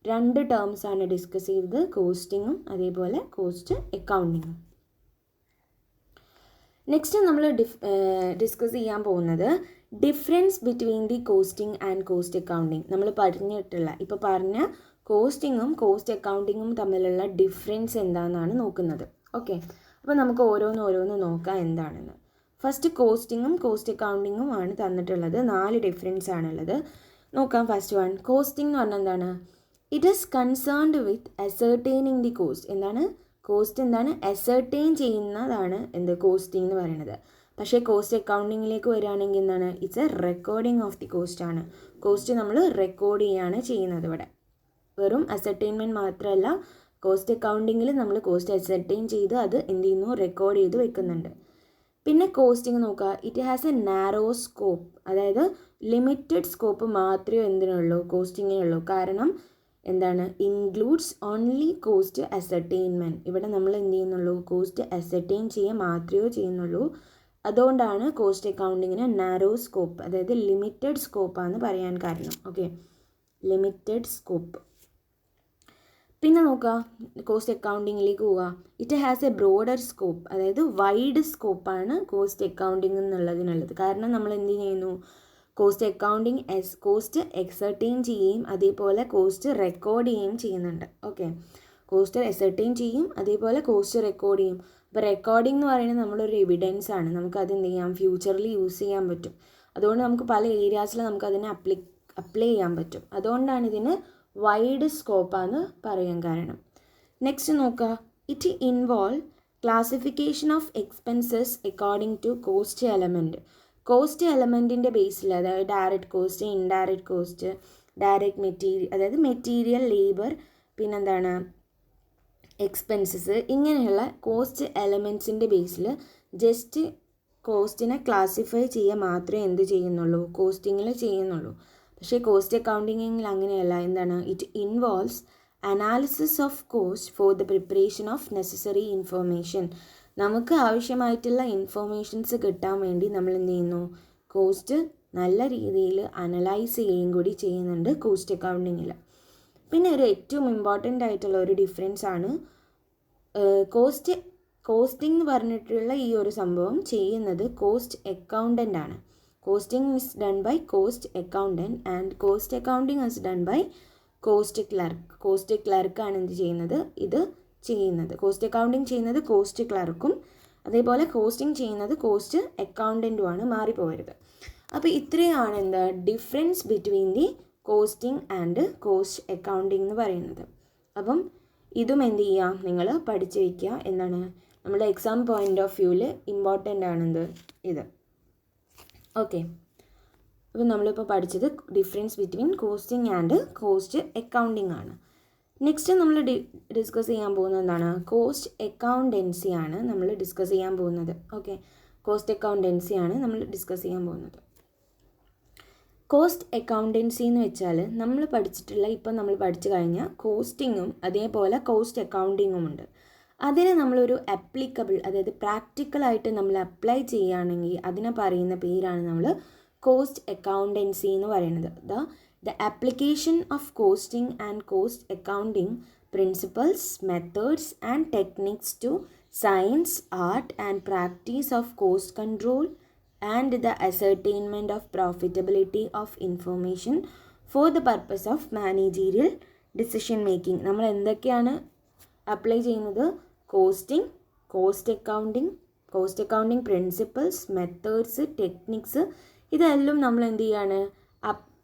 2 ടേംസാണ് ഡിസ്കസ് ചെയ്തത്, കോസ്റ്റിങ്ങും അതേപോലെ കോസ്റ്റ് അക്കൗണ്ടിങ്ങും. നെക്സ്റ്റ് നമ്മൾ ഡിസ്കസ് ചെയ്യാൻ പോകുന്നത് difference between the costing and cost accounting. നമ്മൾ ഇപ്പോൾ പറഞ്ഞ കോസ്റ്റിങ്ങും കോസ്റ്റ് അക്കൗണ്ടിങ്ങും തമ്മിലുള്ള ഡിഫറൻസ് എന്താണെന്നാണ് നോക്കുന്നത്. ഓക്കെ, അപ്പോൾ നമുക്ക് ഓരോന്ന് നോക്കാം എന്താണെന്ന്. ഫസ്റ്റ് കോസ്റ്റിങ്ങും കോസ്റ്റ് അക്കൗണ്ടിങ്ങും ആണ് തന്നിട്ടുള്ളത്. 4 ഡിഫറൻസ് ആണുള്ളത്. നോക്കാം. ഫസ്റ്റ് വൺ, കോസ്റ്റിംഗ് എന്ന് പറഞ്ഞാൽ എന്താണ്? It is concerned with ascertaining the cost. എന്താണ്? കോസ്റ്റ് എന്താണ്, അസർട്ടൈൻ ചെയ്യുന്നതാണ് എന്ത് കോസ്റ്റിംഗ് എന്ന് പറയുന്നത്. പക്ഷേ കോസ്റ്റ് അക്കൗണ്ടിങ്ങിലേക്ക് വരികയാണെങ്കിൽ എന്താണ്, it's A recording of the cost ആണ്. കോസ്റ്റ് നമ്മൾ റെക്കോർഡ് ചെയ്യുകയാണ് ചെയ്യുന്നത് ഇവിടെ. വെറും അസർട്ടൈൻമെൻറ്റ് മാത്രമല്ല, കോസ്റ്റ് അക്കൗണ്ടിങ്ങിൽ നമ്മൾ കോസ്റ്റ് അസർട്ടൈൻ ചെയ്ത് അത് എന്ത് ചെയ്യുന്നു, റെക്കോർഡ് ചെയ്ത് വെക്കുന്നുണ്ട്. പിന്നെ കോസ്റ്റിംഗ് നോക്കുക, it has A narrow scope, അതായത് ലിമിറ്റഡ് സ്കോപ്പ് മാത്രമേ എന്തിനുള്ളൂ, കോസ്റ്റിങ്ങിനുള്ളൂ. കാരണം എന്താണ്, ഇൻക്ലൂഡ്സ് ഓൺലി കോസ്റ്റ് അസർട്ടൈൻമെൻറ്റ്. ഇവിടെ നമ്മൾ എന്ത് ചെയ്യുന്നുള്ളൂ, കോസ്റ്റ് അസർട്ടൈൻ ചെയ്യുക മാത്രമേ ചെയ്യുന്നുള്ളൂ. അതുകൊണ്ടാണ് കോസ്റ്റ് അക്കൗണ്ടിങ്ങിന് നാരോ സ്കോപ്പ്, അതായത് ലിമിറ്റഡ് സ്കോപ്പാന്ന് പറയാൻ കാരണം. Okay, limited scope. പിന്നെ നോക്കുക, കോസ്റ്റ് അക്കൗണ്ടിങ്ങിലേക്ക് പോവുക. It has A broader scope, അതായത് വൈഡ് സ്കോപ്പാണ് കോസ്റ്റ് അക്കൗണ്ടിങ് എന്നുള്ളതിനുള്ളത്. കാരണം നമ്മൾ എന്ത് ചെയ്യുന്നു, കോസ്റ്റ് അക്കൗണ്ടിങ് കോസ്റ്റ് എക്സർട്ടൈൻ ചെയ്യുകയും അതേപോലെ കോസ്റ്റ് റെക്കോർഡ് ചെയ്യുകയും ചെയ്യുന്നുണ്ട്. ഓക്കെ, കോസ്റ്റ് എസർട്ടൈൻ ചെയ്യും, അതേപോലെ കോസ്റ്റ് റെക്കോർഡ് ചെയ്യും. അപ്പോൾ റെക്കോർഡിംഗ് എന്ന് പറയുന്നത് നമ്മളൊരു എവിഡൻസ് ആണ്, നമുക്കത് എന്ത് ചെയ്യാം, ഫ്യൂച്ചറിൽ യൂസ് ചെയ്യാൻ പറ്റും. അതുകൊണ്ട് നമുക്ക് പല ഏരിയാസിൽ നമുക്കതിനെ അപ്ലൈ ചെയ്യാൻ പറ്റും. അതുകൊണ്ടാണ് ഇതിന് വൈഡ് സ്കോപ്പാന്ന് പറയാൻ കാരണം. നെക്സ്റ്റ് നോക്കുക, it involve classification of expenses according to cost element. Cost എലമെൻറ്റിൻ്റെ ബേസിൽ, അതായത് direct cost, indirect cost, direct material, അതായത് മെറ്റീരിയൽ, ലേബർ, പിന്നെന്താണ് എക്സ്പെൻസസ്, ഇങ്ങനെയുള്ള കോസ്റ്റ് എലമെൻറ്റ്സിൻ്റെ ബേസിൽ ജസ്റ്റ് കോസ്റ്റിനെ ക്ലാസിഫൈ ചെയ്യുക മാത്രമേ എന്ത് ചെയ്യുന്നുള്ളൂ, കോസ്റ്റിങ്ങിൽ ചെയ്യുന്നുള്ളൂ. പക്ഷേ കോസ്റ്റ് അക്കൗണ്ടിങ്ങിൽ അങ്ങനെയല്ല. എന്താണ്, it involves analysis of cost for the preparation of necessary information. നമുക്ക് ആവശ്യമായിട്ടുള്ള ഇൻഫർമേഷൻസ് കിട്ടാൻ വേണ്ടി നമ്മൾ എന്ത് ചെയ്യുന്നു, കോസ്റ്റ് നല്ല രീതിയിൽ അനലൈസ് ചെയ്യുകയും കൂടി ചെയ്യുന്നുണ്ട് കോസ്റ്റ് അക്കൗണ്ടിങ്ങിൽ. പിന്നെ ഒരു ഏറ്റവും ഇമ്പോർട്ടൻ്റ് ആയിട്ടുള്ള ഒരു ഡിഫറൻസ് ആണ് കോസ്റ്റിംഗ് എന്ന് പറഞ്ഞിട്ടുള്ള ഈ ഒരു സംഭവം ചെയ്യുന്നത് കോസ്റ്റ് അക്കൗണ്ടൻ്റ് ആണ്. Costing is done by cost accountant and cost accounting is done by cost clerk. Cost ക്ലർക്കാണ് എന്ത് ചെയ്യുന്നത്, ഇത് ചെയ്യുന്നത്. കോസ്റ്റ് അക്കൗണ്ടിങ് ചെയ്യുന്നത് കോസ്റ്റ് ക്ലർക്കും, അതേപോലെ കോസ്റ്റിംഗ് ചെയ്യുന്നത് കോസ്റ്റ് അക്കൗണ്ടൻറ്റുമാണ്, മാറിപ്പോകരുത്. അപ്പോൾ ഇത്രയാണ് എന്താ difference between the costing and cost accounting എന്ന് പറയുന്നത്. അപ്പം ഇതും എന്ത് ചെയ്യുക, നിങ്ങൾ പഠിച്ചു വയ്ക്കുക. എന്താണ്, നമ്മുടെ എക്സാം പോയിൻ്റ് ഓഫ് വ്യൂവിൽ ഇമ്പോർട്ടൻ്റ് ആണെന്ത് ഇത്. ഓക്കെ, അപ്പോൾ നമ്മളിപ്പോൾ പഠിച്ചത് difference between costing and cost accounting ആണ്. നെക്സ്റ്റ് നമ്മൾ ഡിസ്കസ് ചെയ്യാൻ പോകുന്നത് എന്താണ്, കോസ്റ്റ് അക്കൗണ്ടൻസി ആണ് നമ്മൾ ഡിസ്കസ് ചെയ്യാൻ പോകുന്നത്. ഓക്കെ, കോസ്റ്റ് അക്കൗണ്ടൻസി ആണ് നമ്മൾ ഡിസ്കസ് ചെയ്യാൻ പോകുന്നത്. കോസ്റ്റ് അക്കൗണ്ടൻസി എന്ന് വെച്ചാൽ നമ്മൾ പഠിച്ചിട്ടുള്ള, ഇപ്പം നമ്മൾ പഠിച്ചു കഴിഞ്ഞ കോസ്റ്റിങ്ങും അതേപോലെ കോസ്റ്റ് അക്കൗണ്ടിങ്ങും ഉണ്ട്. അതിനെ നമ്മളൊരു അപ്ലിക്കബിൾ, അതായത് പ്രാക്ടിക്കലായിട്ട് നമ്മൾ അപ്ലൈ ചെയ്യുകയാണെങ്കിൽ അതിനെ പറയുന്ന പേരാണ് നമ്മൾ കോസ്റ്റ് അക്കൗണ്ടൻസി എന്ന് പറയുന്നത്. The application of costing and cost accounting principles, methods and techniques to science, art and practice of cost control and the ascertainment of profitability of information for the purpose of managerial decision making. നമ്മൾ എന്തൊക്കെയാണ് apply ചെയ്യുന്നത്, costing, cost accounting principles, methods, techniques, ഇതെല്ലാം നമ്മൾ എന്ത് ചെയ്യാണ്,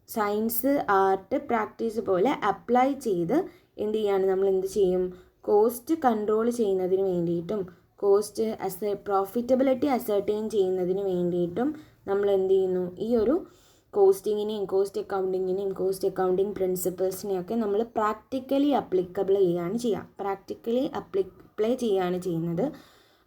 science, art, practice പോലെ apply ചെയ്ത് എന്ത് ചെയ്യാണ്, നമ്മൾ എന്ത് ചെയ്യും, കോസ്റ്റ് കൺട്രോൾ ചെയ്യുന്നതിന് വേണ്ടിയിട്ടും കോസ്റ്റ് പ്രോഫിറ്റബിലിറ്റി അസർട്ടൈൻ ചെയ്യുന്നതിന് വേണ്ടിയിട്ടും നമ്മൾ എന്ത് ചെയ്യുന്നു, ഈ ഒരു കോസ്റ്റിങ്ങിനെയും കോസ്റ്റ് അക്കൗണ്ടിങ് പ്രിൻസിപ്പിൾസിനെയൊക്കെ നമ്മൾ പ്രാക്ടിക്കലി അപ്ലിക്കബിൾ അപ്ലൈ ചെയ്യുകയാണ് ചെയ്യുന്നത്.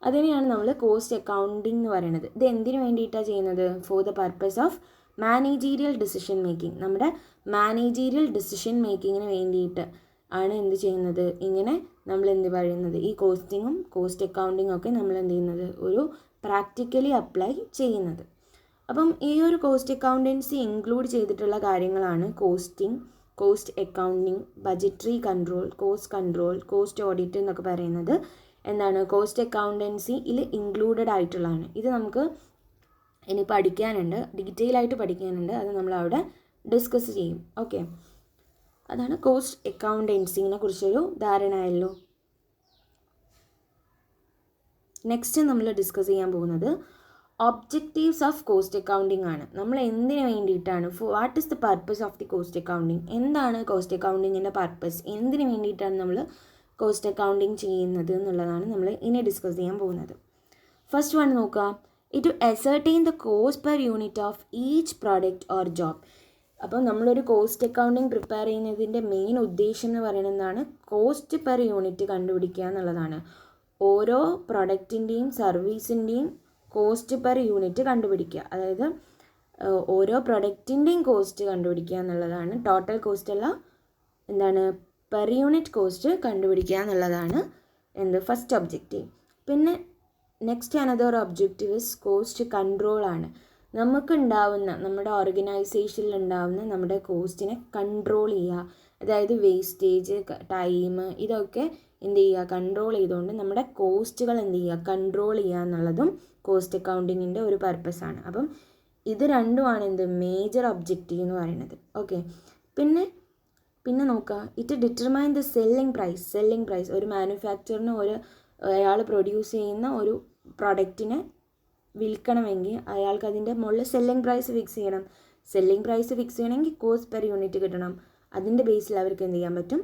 അതിനെയാണ് നമ്മൾ കോസ്റ്റ് അക്കൗണ്ടിങ് എന്ന് പറയുന്നത്. ഇത് എന്തിനു വേണ്ടിയിട്ടാണ് ചെയ്യുന്നത്, four the purpose of managerial decision making. നമ്മുടെ മാനേജീരിയൽ ഡിസിഷൻ മേക്കിങ്ങിന് വേണ്ടിയിട്ട് ആണ് എന്ത് ചെയ്യുന്നത്, ഇങ്ങനെ നമ്മൾ എന്ത് പറയുന്നത്, ഈ കോസ്റ്റിങ്ങും കോസ്റ്റ് അക്കൗണ്ടിങ്ങും ഒക്കെ നമ്മൾ എന്ത് ചെയ്യുന്നത്, ഒരു പ്രാക്ടിക്കലി അപ്ലൈ ചെയ്യുന്നത്. അപ്പം ഈ ഒരു കോസ്റ്റ് അക്കൗണ്ടൻസി ഇൻക്ലൂഡ് ചെയ്തിട്ടുള്ള കാര്യങ്ങളാണ് costing, cost accounting, budgetary control, cost audit എന്നൊക്കെ പറയുന്നത്. എന്താണ്, കോസ്റ്റ് അക്കൗണ്ടൻസിയിൽ ഇൻക്ലൂഡഡ് ആയിട്ടുള്ളതാണ്. ഇത് നമുക്ക് ഇനി പഠിക്കാനുണ്ട്, ഡീറ്റെയിൽ ആയിട്ട് പഠിക്കാനുണ്ട്, അത് നമ്മൾ അവിടെ ഡിസ്കസ് ചെയ്യും. ഓക്കെ, അതാണ് കോസ്റ്റ് അക്കൗണ്ടൻസിനെ കുറിച്ചൊരു ധാരണയല്ലോ. നെക്സ്റ്റ് നമ്മൾ ഡിസ്കസ് ചെയ്യാൻ പോകുന്നത് ഒബ്ജക്റ്റീവ്സ് ഓഫ് കോസ്റ്റ് അക്കൗണ്ടിങ് ആണ്. നമ്മൾ എന്തിനു വേണ്ടിയിട്ടാണ്, what is the purpose of the cost accounting, എന്താണ് കോസ്റ്റ് അക്കൗണ്ടിങ്ങിൻ്റെ പർപ്പസ്, എന്തിനു വേണ്ടിയിട്ടാണ് നമ്മൾ കോസ്റ്റ് അക്കൗണ്ടിങ് ചെയ്യുന്നത് എന്നുള്ളതാണ് നമ്മൾ ഇനി ഡിസ്കസ് ചെയ്യാൻ പോകുന്നത്. ഫസ്റ്റ് വൺ നോക്കുക, it to ascertain the cost per unit of each product or job. അപ്പോൾ നമ്മളൊരു കോസ്റ്റ് അക്കൗണ്ടിങ് പ്രിപ്പയർ ചെയ്യുന്നതിൻ്റെ മെയിൻ ഉദ്ദേശം എന്ന് പറയുന്നതാണ് കോസ്റ്റ് പെർ യൂണിറ്റ് കണ്ടുപിടിക്കുക എന്നുള്ളതാണ്. ഓരോ പ്രൊഡക്റ്റിൻ്റെയും സർവീസിൻ്റെയും കോസ്റ്റ് പെർ യൂണിറ്റ് കണ്ടുപിടിക്കുക, അതായത് ഓരോ പ്രൊഡക്റ്റിൻ്റെയും കോസ്റ്റ് കണ്ടുപിടിക്കുക എന്നുള്ളതാണ്. ടോട്ടൽ കോസ്റ്റ് അല്ല, എന്താണ്, പെർ യൂണിറ്റ് കോസ്റ്റ് കണ്ടുപിടിക്കുക എന്നുള്ളതാണ് ഫസ്റ്റ് ഒബ്ജക്റ്റീവ്. പിന്നെ next another objective is cost control ആണ്. നമുക്കുണ്ടാവുന്ന, നമ്മുടെ ഓർഗനൈസേഷനിൽ ഉണ്ടാവുന്ന നമ്മുടെ കോസ്റ്റിനെ കൺട്രോൾ ചെയ്യുക, അതായത് വേസ്റ്റേജ്, ടൈം, ഇതൊക്കെ എന്ത് ചെയ്യുക, കൺട്രോൾ ചെയ്തുകൊണ്ട് നമ്മുടെ കോസ്റ്റുകൾ എന്ത് ചെയ്യുക, കൺട്രോൾ ചെയ്യുക എന്നുള്ളതും കോസ്റ്റ് അക്കൗണ്ടിങ്ങിൻ്റെ ഒരു പർപ്പസാണ്. അപ്പം ഇത് രണ്ടുമാണ് മേജർ ഒബ്ജക്റ്റീവ് എന്ന് പറയുന്നത്. ഓക്കെ, പിന്നെ നോക്കുക, it determine the selling price. ഒരു മാനുഫാക്ചറിന് അയാൾ പ്രൊഡ്യൂസ് ചെയ്യുന്ന ഒരു പ്രൊഡക്റ്റിനെ വിൽക്കണമെങ്കിൽ അയാൾക്ക് അതിൻ്റെ മുകളിൽ സെല്ലിംഗ് പ്രൈസ് ഫിക്സ് ചെയ്യണം. സെല്ലിംഗ് പ്രൈസ് ഫിക്സ് ചെയ്യണമെങ്കിൽ കോസ്റ്റ് പെർ യൂണിറ്റ് കിട്ടണം. അതിൻ്റെ ബേസിൽ അവർക്ക് എന്ത് ചെയ്യാൻ പറ്റും,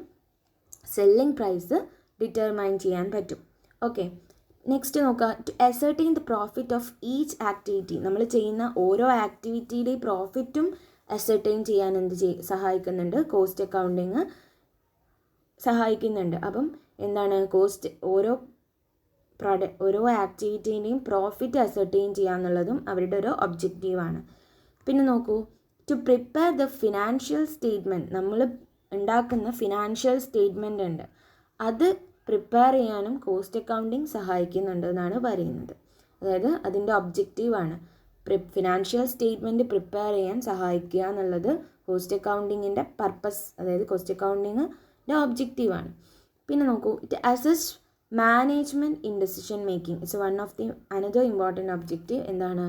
സെല്ലിംഗ് പ്രൈസ് ഡിറ്റർമൈൻ ചെയ്യാൻ പറ്റും. ഓക്കെ, നെക്സ്റ്റ് നോക്കുക, to ascertain the profit of each activity. നമ്മൾ ചെയ്യുന്ന ഓരോ ആക്ടിവിറ്റിയുടെയും പ്രോഫിറ്റും അസർട്ടൈൻ ചെയ്യാൻ സഹായിക്കുന്നുണ്ട്, കോസ്റ്റ് അക്കൗണ്ടിങ് സഹായിക്കുന്നുണ്ട്. അപ്പം എന്താണ്, ഓരോ ആക്ടിവിറ്റീൻ്റെയും പ്രോഫിറ്റ് അസർട്ടൈൻ ചെയ്യുക എന്നുള്ളതും അവരുടെ ഒരു ഒബ്ജക്റ്റീവാണ്. പിന്നെ നോക്കൂ, to prepare the financial statement. നമ്മൾ ഉണ്ടാക്കുന്ന ഫിനാൻഷ്യൽ സ്റ്റേറ്റ്മെൻ്റ് ഉണ്ട്, അത് പ്രിപ്പയർ ചെയ്യാനും കോസ്റ്റ് അക്കൗണ്ടിങ് സഹായിക്കുന്നുണ്ട് എന്നാണ് പറയുന്നത്. അതായത് അതിൻ്റെ ഒബ്ജക്റ്റീവാണ് ഫിനാൻഷ്യൽ സ്റ്റേറ്റ്മെൻറ്റ് പ്രിപ്പയർ ചെയ്യാൻ സഹായിക്കുക എന്നുള്ളത് കോസ്റ്റ് അക്കൗണ്ടിങ്ങിൻ്റെ പർപ്പസ്, അതായത് കോസ്റ്റ് അക്കൗണ്ടിങ്ങിൻ്റെ ഒബ്ജക്റ്റീവാണ്. പിന്നെ നോക്കൂ, it assess management in decision making. It's one of the another important objective. എന്താണ്,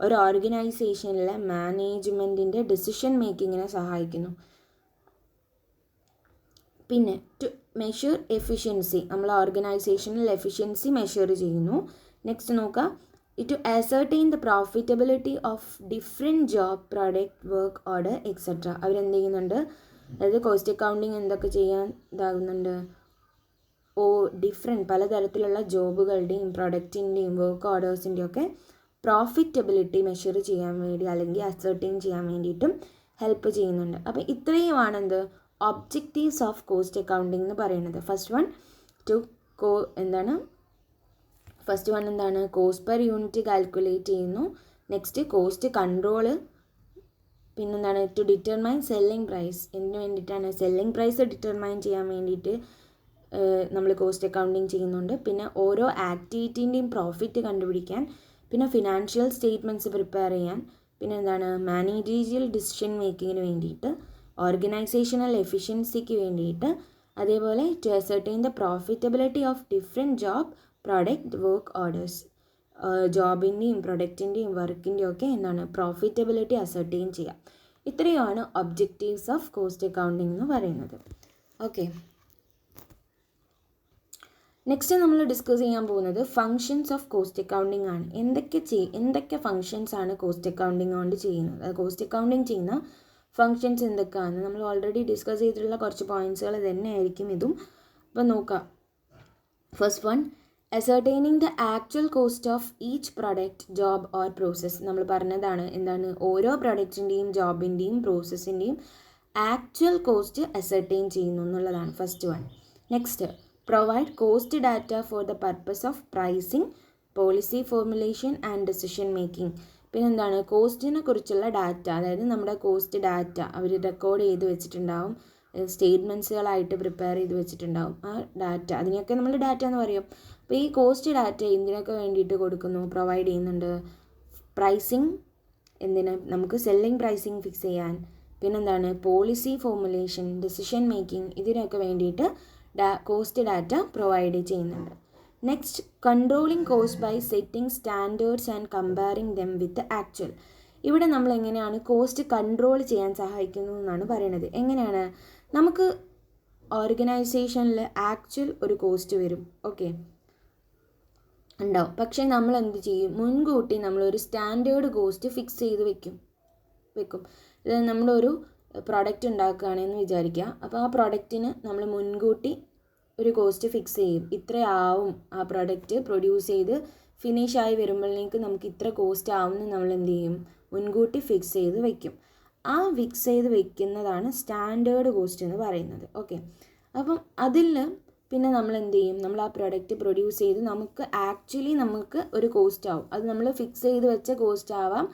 ഒരു ഓർഗനൈസേഷനിലെ മാനേജ്മെൻറ്റിൻ്റെ ഡെസിഷൻ മേക്കിങ്ങിനെ സഹായിക്കുന്നു. പിന്നെ ടു മെഷർ എഫിഷ്യൻസി. നമ്മൾ ഓർഗനൈസേഷനിൽ എഫിഷ്യൻസി മെഷർ ചെയ്യുന്നു. നെക്സ്റ്റ് നോക്കുക, it to ascertain the profitability of different job, product, work order etcetera. അവരെന്ത് ചെയ്യുന്നുണ്ട്, അതായത് കോസ്റ്റ് അക്കൗണ്ടിങ് എന്തൊക്കെ ചെയ്യാൻ ഇതാകുന്നുണ്ട്, പലതരത്തിലുള്ള ജോബുകളുടെയും പ്രൊഡക്റ്റിൻ്റെയും വർക്ക് ഓർഡേഴ്സിൻ്റെയും ഒക്കെ പ്രോഫിറ്റബിലിറ്റി മെഷർ ചെയ്യാൻ വേണ്ടി അല്ലെങ്കിൽ അസർട്ടൈൻ ചെയ്യാൻ വേണ്ടിയിട്ടും ഹെൽപ്പ് ചെയ്യുന്നുണ്ട്. അപ്പോൾ ഇത്രയുമാണ് ഒബ്ജക്റ്റീവ്സ് ഓഫ് കോസ്റ്റ് അക്കൗണ്ടിങ് എന്ന് പറയുന്നത്. ഫസ്റ്റ് വൺ എന്താണ്, കോസ്റ്റ് പെർ യൂണിറ്റ് കാൽക്കുലേറ്റ് ചെയ്യുന്നു. Next cost control. പിന്നെന്താണ്, ടു ഡിറ്റർമൈൻ സെല്ലിംഗ് പ്രൈസ്. എന്തിനു വേണ്ടിയിട്ടാണ്, സെല്ലിംഗ് പ്രൈസ് ഡിറ്റർമൈൻ ചെയ്യാൻ വേണ്ടിയിട്ട് നമ്മൾ കോസ്റ്റ് അക്കൗണ്ടിങ് ചെയ്യുന്നുണ്ട്. പിന്നെ ഓരോ ആക്ടിവിറ്റീൻ്റെയും പ്രോഫിറ്റ് കണ്ടുപിടിക്കാൻ, പിന്നെ ഫിനാൻഷ്യൽ സ്റ്റേറ്റ്മെൻറ്റ്സ് പ്രിപ്പയർ ചെയ്യാൻ, പിന്നെ എന്താണ്, മാനേജീരിയൽ ഡിസിഷൻ മേക്കിങ്ങിന് വേണ്ടിയിട്ട്, ഓർഗനൈസേഷണൽ എഫിഷ്യൻസിക്ക് വേണ്ടിയിട്ട്, അതേപോലെ to ascertain the profitability of different job, product, work orders. ജോബിൻ്റെയും പ്രൊഡക്റ്റിൻ്റെയും വർക്കിൻ്റെയും ഒക്കെ പ്രോഫിറ്റബിലിറ്റി അസർട്ടൈൻ ചെയ്യുക. ഇത്രയുമാണ് ഒബ്ജക്റ്റീവ്സ് ഓഫ് കോസ്റ്റ് അക്കൗണ്ടിങ് എന്ന് പറയുന്നത്. ഓക്കെ, നെക്സ്റ്റ് നമ്മൾ ഡിസ്കസ് ചെയ്യാൻ പോകുന്നത് ഫങ്ഷൻസ് ഓഫ് കോസ്റ്റ് അക്കൗണ്ടിങ് ആണ്. എന്തൊക്കെ ഫങ്ഷൻസ് ആണ് കോസ്റ്റ് അക്കൗണ്ടിങ് കൊണ്ട് ചെയ്യുന്നത്, കോസ്റ്റ് അക്കൗണ്ടിങ് ചെയ്യുന്ന ഫങ്ഷൻസ് എന്തൊക്കെയാണ് നമ്മൾ ഓൾറെഡി ഡിസ്കസ് ചെയ്തിട്ടുള്ള കുറച്ച് പോയിൻറ്റ്സുകൾ തന്നെയായിരിക്കും ഇതും. അപ്പോൾ നോക്കാം. First one, ascertaining the actual cost of each product, job or process. നമ്മൾ പറഞ്ഞതാണ് എന്താണ്, ഓരോ പ്രൊഡക്റ്റിൻ്റെയും ജോബിൻ്റെയും പ്രോസസ്സിൻ്റെയും ആക്ച്വൽ കോസ്റ്റ് അസർട്ടൈൻ ചെയ്യുന്നു എന്നുള്ളതാണ് first one. Next, provide cost data four the purpose of pricing, policy formulation and decision making. പിന്നെ എന്താണ്, കോസ്റ്റിനെ കുറിച്ചുള്ള ഡാറ്റ, അതായത് നമ്മുടെ കോസ്റ്റ് ഡാറ്റ അവർ റെക്കോർഡ് ചെയ്ത് വെച്ചിട്ടുണ്ടാവും, സ്റ്റേറ്റ്മെൻറ്റ്സുകളായിട്ട് പ്രിപ്പയർ ചെയ്ത് വെച്ചിട്ടുണ്ടാവും. ആ ഡാറ്റ, അതിനെയൊക്കെ നമ്മൾ ഡാറ്റ എന്ന് പറയും. അപ്പോൾ ഈ കോസ്റ്റ് ഡാറ്റ എന്തിനൊക്കെ വേണ്ടിയിട്ട് കൊടുക്കുന്നു, പ്രൊവൈഡ് ചെയ്യുന്നുണ്ട്. പ്രൈസിങ്, നമുക്ക് സെല്ലിംഗ് പ്രൈസിങ് ഫിക്സ് ചെയ്യാൻ, പിന്നെന്താണ്, പോളിസി ഫോർമുലേഷൻ, ഡെസിഷൻ മേക്കിംഗ്, ഇതിനൊക്കെ വേണ്ടിയിട്ട് കോസ്റ്റ് ഡാറ്റ പ്രൊവൈഡ് ചെയ്യുന്നുണ്ട്. Next, controlling cost by setting standards and comparing them with actual. ഇവിടെ നമ്മൾ എങ്ങനെയാണ് കോസ്റ്റ് കൺട്രോൾ ചെയ്യാൻ സഹായിക്കുന്നു എന്നാണ് പറയുന്നത്. എങ്ങനെയാണ്, നമുക്ക് ഓർഗനൈസേഷനിൽ ആക്ച്വൽ ഒരു കോസ്റ്റ് വരും, ഓക്കെ ഉണ്ടാവും. പക്ഷേ നമ്മൾ എന്ത് ചെയ്യും, മുൻകൂട്ടി നമ്മളൊരു സ്റ്റാൻഡേർഡ് കോസ്റ്റ് ഫിക്സ് ചെയ്ത് വെക്കും. നമ്മളൊരു പ്രൊഡക്റ്റ് ഉണ്ടാക്കുകയാണെന്ന് വിചാരിക്കുക. അപ്പോൾ ആ പ്രൊഡക്റ്റിന് നമ്മൾ മുൻകൂട്ടി ഒരു കോസ്റ്റ് ഫിക്സ് ചെയ്യും. ഇത്രയാവും ആ പ്രൊഡക്റ്റ് പ്രൊഡ്യൂസ് ചെയ്ത് ഫിനിഷായി വരുമ്പോഴേക്ക് നമുക്ക് ഇത്ര കോസ്റ്റ് ആവുമെന്ന് നമ്മൾ എന്ത് ചെയ്യും, മുൻകൂട്ടി ഫിക്സ് ചെയ്ത് വെക്കും. ആ ഫിക്സ് ചെയ്ത് വെക്കുന്നതാണ് സ്റ്റാൻഡേർഡ് കോസ്റ്റ് എന്ന് പറയുന്നത്. ഓക്കെ, അപ്പം അതിൽ പിന്നെ നമ്മൾ എന്ത് ചെയ്യും, നമ്മൾ ആ പ്രൊഡക്റ്റ് പ്രൊഡ്യൂസ് ചെയ്ത് നമുക്ക് ഒരു കോസ്റ്റ് ആവും. അത് നമ്മൾ ഫിക്സ് ചെയ്ത് വെച്ച കോസ്റ്റ് ആവാം,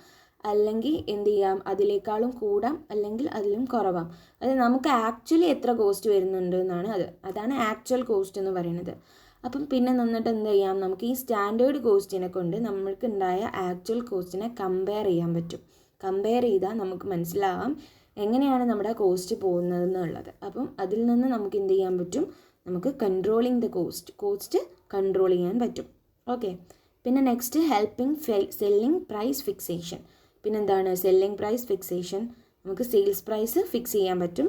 അല്ലെങ്കിൽ എന്ത് ചെയ്യാം, അതിനേക്കാളും കൂടാം, അല്ലെങ്കിൽ അതിലും കുറവാം. അത് നമുക്ക് ആക്ച്വലി എത്ര കോസ്റ്റ് വരുന്നുണ്ട് എന്നാണ് അതാണ് ആക്ച്വൽ കോസ്റ്റ് എന്ന് പറയുന്നത്. അപ്പം പിന്നെ എന്ത് ചെയ്യാം, നമുക്ക് ഈ സ്റ്റാൻഡേർഡ് കോസ്റ്റിനെ കൊണ്ട് നമ്മൾക്ക് ഉണ്ടായ ആക്ച്വൽ കോസ്റ്റിനെ കമ്പയർ ചെയ്യാൻ പറ്റും. കമ്പയർ ചെയ്താൽ നമുക്ക് മനസ്സിലാവാം എങ്ങനെയാണ് നമ്മുടെ കോസ്റ്റ് പോകുന്നതെന്നുള്ളത്. അപ്പം അതിൽ നിന്ന് നമുക്ക് എന്ത് ചെയ്യാൻ പറ്റും, നമുക്ക് കൺട്രോളിങ് ദ കോസ്റ്റ് കൺട്രോൾ ചെയ്യാൻ പറ്റും. ഓക്കെ, പിന്നെ next helping selling price fixation. പിന്നെന്താണ് സെല്ലിംഗ് പ്രൈസ് ഫിക്സേഷൻ, നമുക്ക് സെയിൽസ് പ്രൈസ് ഫിക്സ് ചെയ്യാൻ പറ്റും.